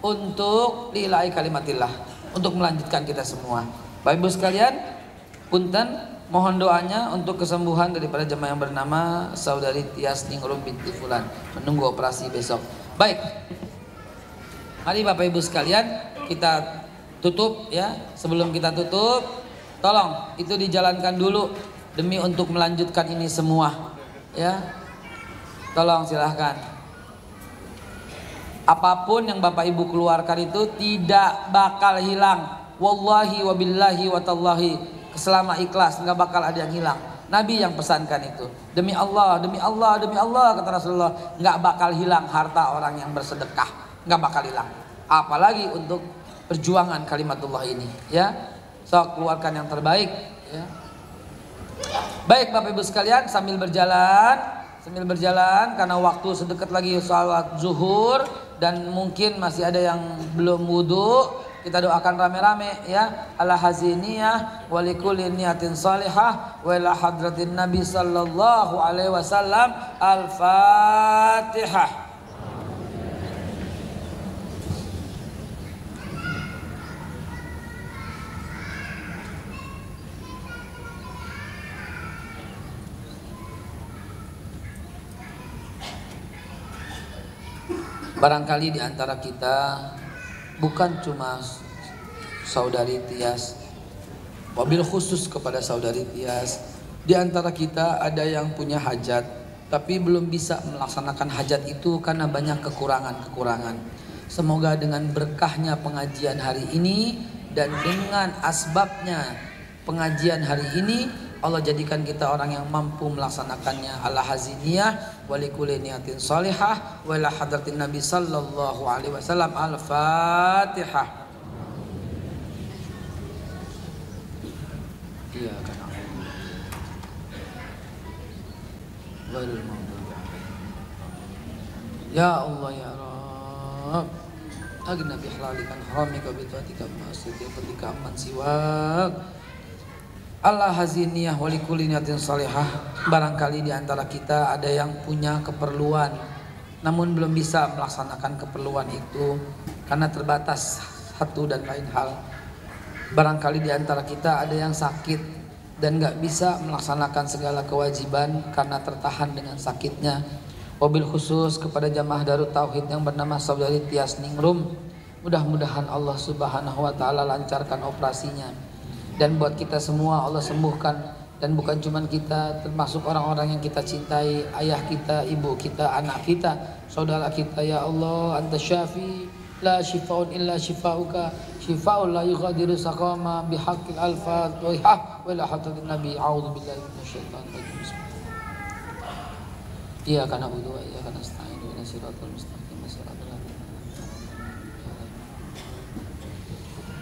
untuk lillahi kalimatillah, untuk melanjutkan kita semua. Bapak Ibu sekalian, punten, mohon doanya untuk kesembuhan daripada jemaah yang bernama Saudari Tias Ningrum binti Fulan, menunggu operasi besok. Baik, mari Bapak Ibu sekalian kita tutup ya. Sebelum kita tutup, tolong itu dijalankan dulu demi untuk melanjutkan ini semua ya. Tolong silahkan. Apapun yang Bapak Ibu keluarkan itu tidak bakal hilang. Wallahi wabillahi watallahi, selama ikhlas nggak bakal ada yang hilang. Nabi yang pesankan itu. Demi Allah, demi Allah, demi Allah, kata Rasulullah, nggak bakal hilang harta orang yang bersedekah, nggak bakal hilang. Apalagi untuk perjuangan kalimatullah ini ya. So, keluarkan yang terbaik ya. Baik Bapak Ibu sekalian, sambil berjalan karena waktu sedekat lagi salat zuhur dan mungkin masih ada yang belum wudu, kita doakan rame-rame ya. Ala haziniyah wa likulli niyatin salihah wa ila hadratin Nabi sallallahu alaihi wasallam. Al-Fatihah. Barangkali di antara kita bukan cuma Saudari Tias, wabil khusus kepada Saudari Tias, di antara kita ada yang punya hajat tapi belum bisa melaksanakan hajat itu karena banyak kekurangan. Semoga dengan berkahnya pengajian hari ini dan dengan asbabnya pengajian hari ini, Allah jadikan kita orang yang mampu melaksanakannya. Ala haziniyah wa likulli niyatin salihah wa ila hadratin Nabi sallallahu alaihi wasallam. Al-Fatihah. Iya kan. Ya Allah ya Rabb, agna bi halalikan haramika bi taatika ma'asiyatika fatika amman siwak. Allah haziniyah walikulli niyatin salihah. Barangkali di antara kita ada yang punya keperluan namun belum bisa melaksanakan keperluan itu karena terbatas satu dan lain hal. Barangkali di antara kita ada yang sakit dan gak bisa melaksanakan segala kewajiban karena tertahan dengan sakitnya. Wabil khusus kepada jamaah Darut Tauhid yang bernama Saudari Tias Ningrum, mudah-mudahan Allah Subhanahu wa taala lancarkan operasinya. Dan buat kita semua Allah sembuhkan Dan bukan cuma kita, termasuk orang-orang yang kita cintai, ayah kita, ibu kita, anak kita, saudara kita. Ya Allah, Anta syafi, la shifaun illa shifauka, shifaun la yughadiru saqama, bihaqqil alfat wa la hatatin nabi. A'udzu billahi minasyaitonir rajim. Iyyaka na'budu wa iyyaka nasta'in, ihdinas siratal mustaqim, siratal ladzina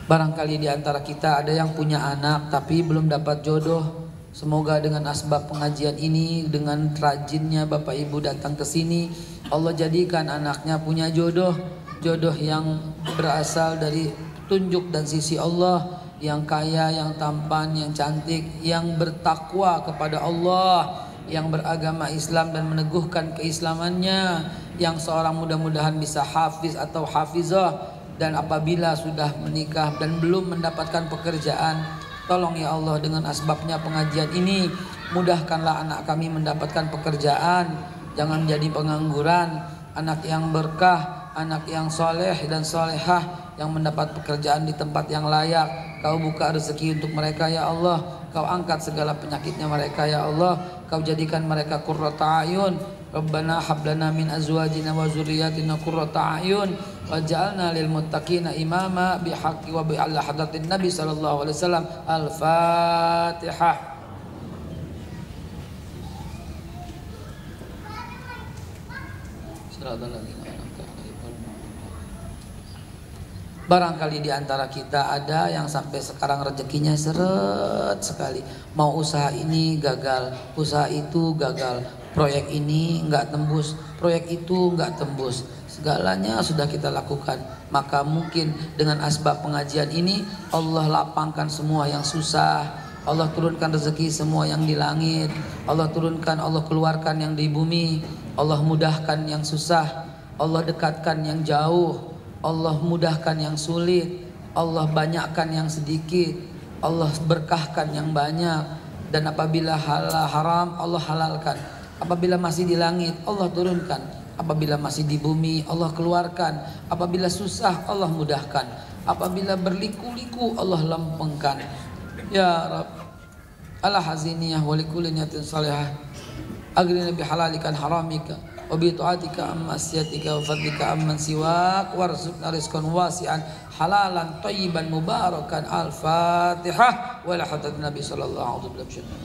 barangkali di antara kita ada yang punya anak tapi belum dapat jodoh. Semoga dengan asbab pengajian ini, dengan rajinnya Bapak Ibu datang ke sini, Allah jadikan anaknya punya jodoh, jodoh yang berasal dari tunjuk dan sisi Allah, yang kaya, yang tampan, yang cantik, yang bertakwa kepada Allah, yang beragama Islam dan meneguhkan keislamannya, yang seorang mudah-mudahan bisa hafiz atau hafizah. Dan apabila sudah menikah dan belum mendapatkan pekerjaan, tolong ya Allah dengan asbabnya pengajian ini, mudahkanlah anak kami mendapatkan pekerjaan, jangan menjadi pengangguran, anak yang berkah, anak yang soleh dan solehah, yang mendapat pekerjaan di tempat yang layak. Kau buka rezeki untuk mereka ya Allah, Kau angkat segala penyakitnya mereka ya Allah, Kau jadikan mereka qurrata a'yun. Rabbana hablana min azwajina wa zurriyatina qurrata a'yun waj'alna lil muttaqina imama bihaqqi wa bi alla hadratin nabi sallallahu alaihi wasallam. Al-Fatihah. Barangkali di antara kita ada yang sampai sekarang rezekinya seret sekali. Mau usaha ini gagal, usaha itu gagal, proyek ini enggak tembus, proyek itu enggak tembus. Segalanya sudah kita lakukan. Maka mungkin dengan asbab pengajian ini Allah lapangkan semua yang susah. Allah turunkan rezeki semua yang di langit. Allah turunkan, Allah keluarkan yang di bumi. Allah mudahkan yang susah. Allah dekatkan yang jauh. Allah mudahkan yang sulit, Allah banyakkan yang sedikit, Allah berkahkan yang banyak. Dan apabila halal haram Allah halalkan, apabila masih di langit Allah turunkan, apabila masih di bumi Allah keluarkan, apabila susah Allah mudahkan, apabila berliku-liku Allah lempengkan. Ya Rabb, ala haziniyah wa likulli niyatin salihah, agrina bihalalikan haramika wa bi ta'atika amma asyatika wa fadlika amman siwak warzuqna rizqan wasi'an halalan thayyiban mubarakan. Al-Fatihah. Wa la hadat Nabi sallallahu alaihi wasallam.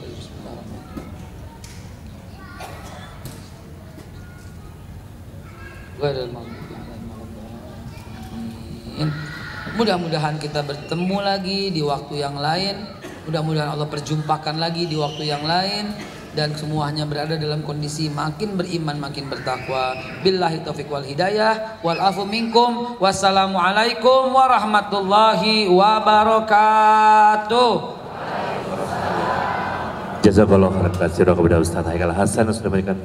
Mudah-mudahan kita bertemu lagi di waktu yang lain. Mudah-mudahan Allah perjumpakan lagi di waktu yang lain. Dan semuanya berada dalam kondisi makin beriman, makin bertakwa. Billahi taufiq wal hidayah wal afu minkum. Wassalamualaikum warahmatullahi wabarakatuh. Jazakallahu khairan katsiran kepada Ustaz Haikal Hasan sudah memberikan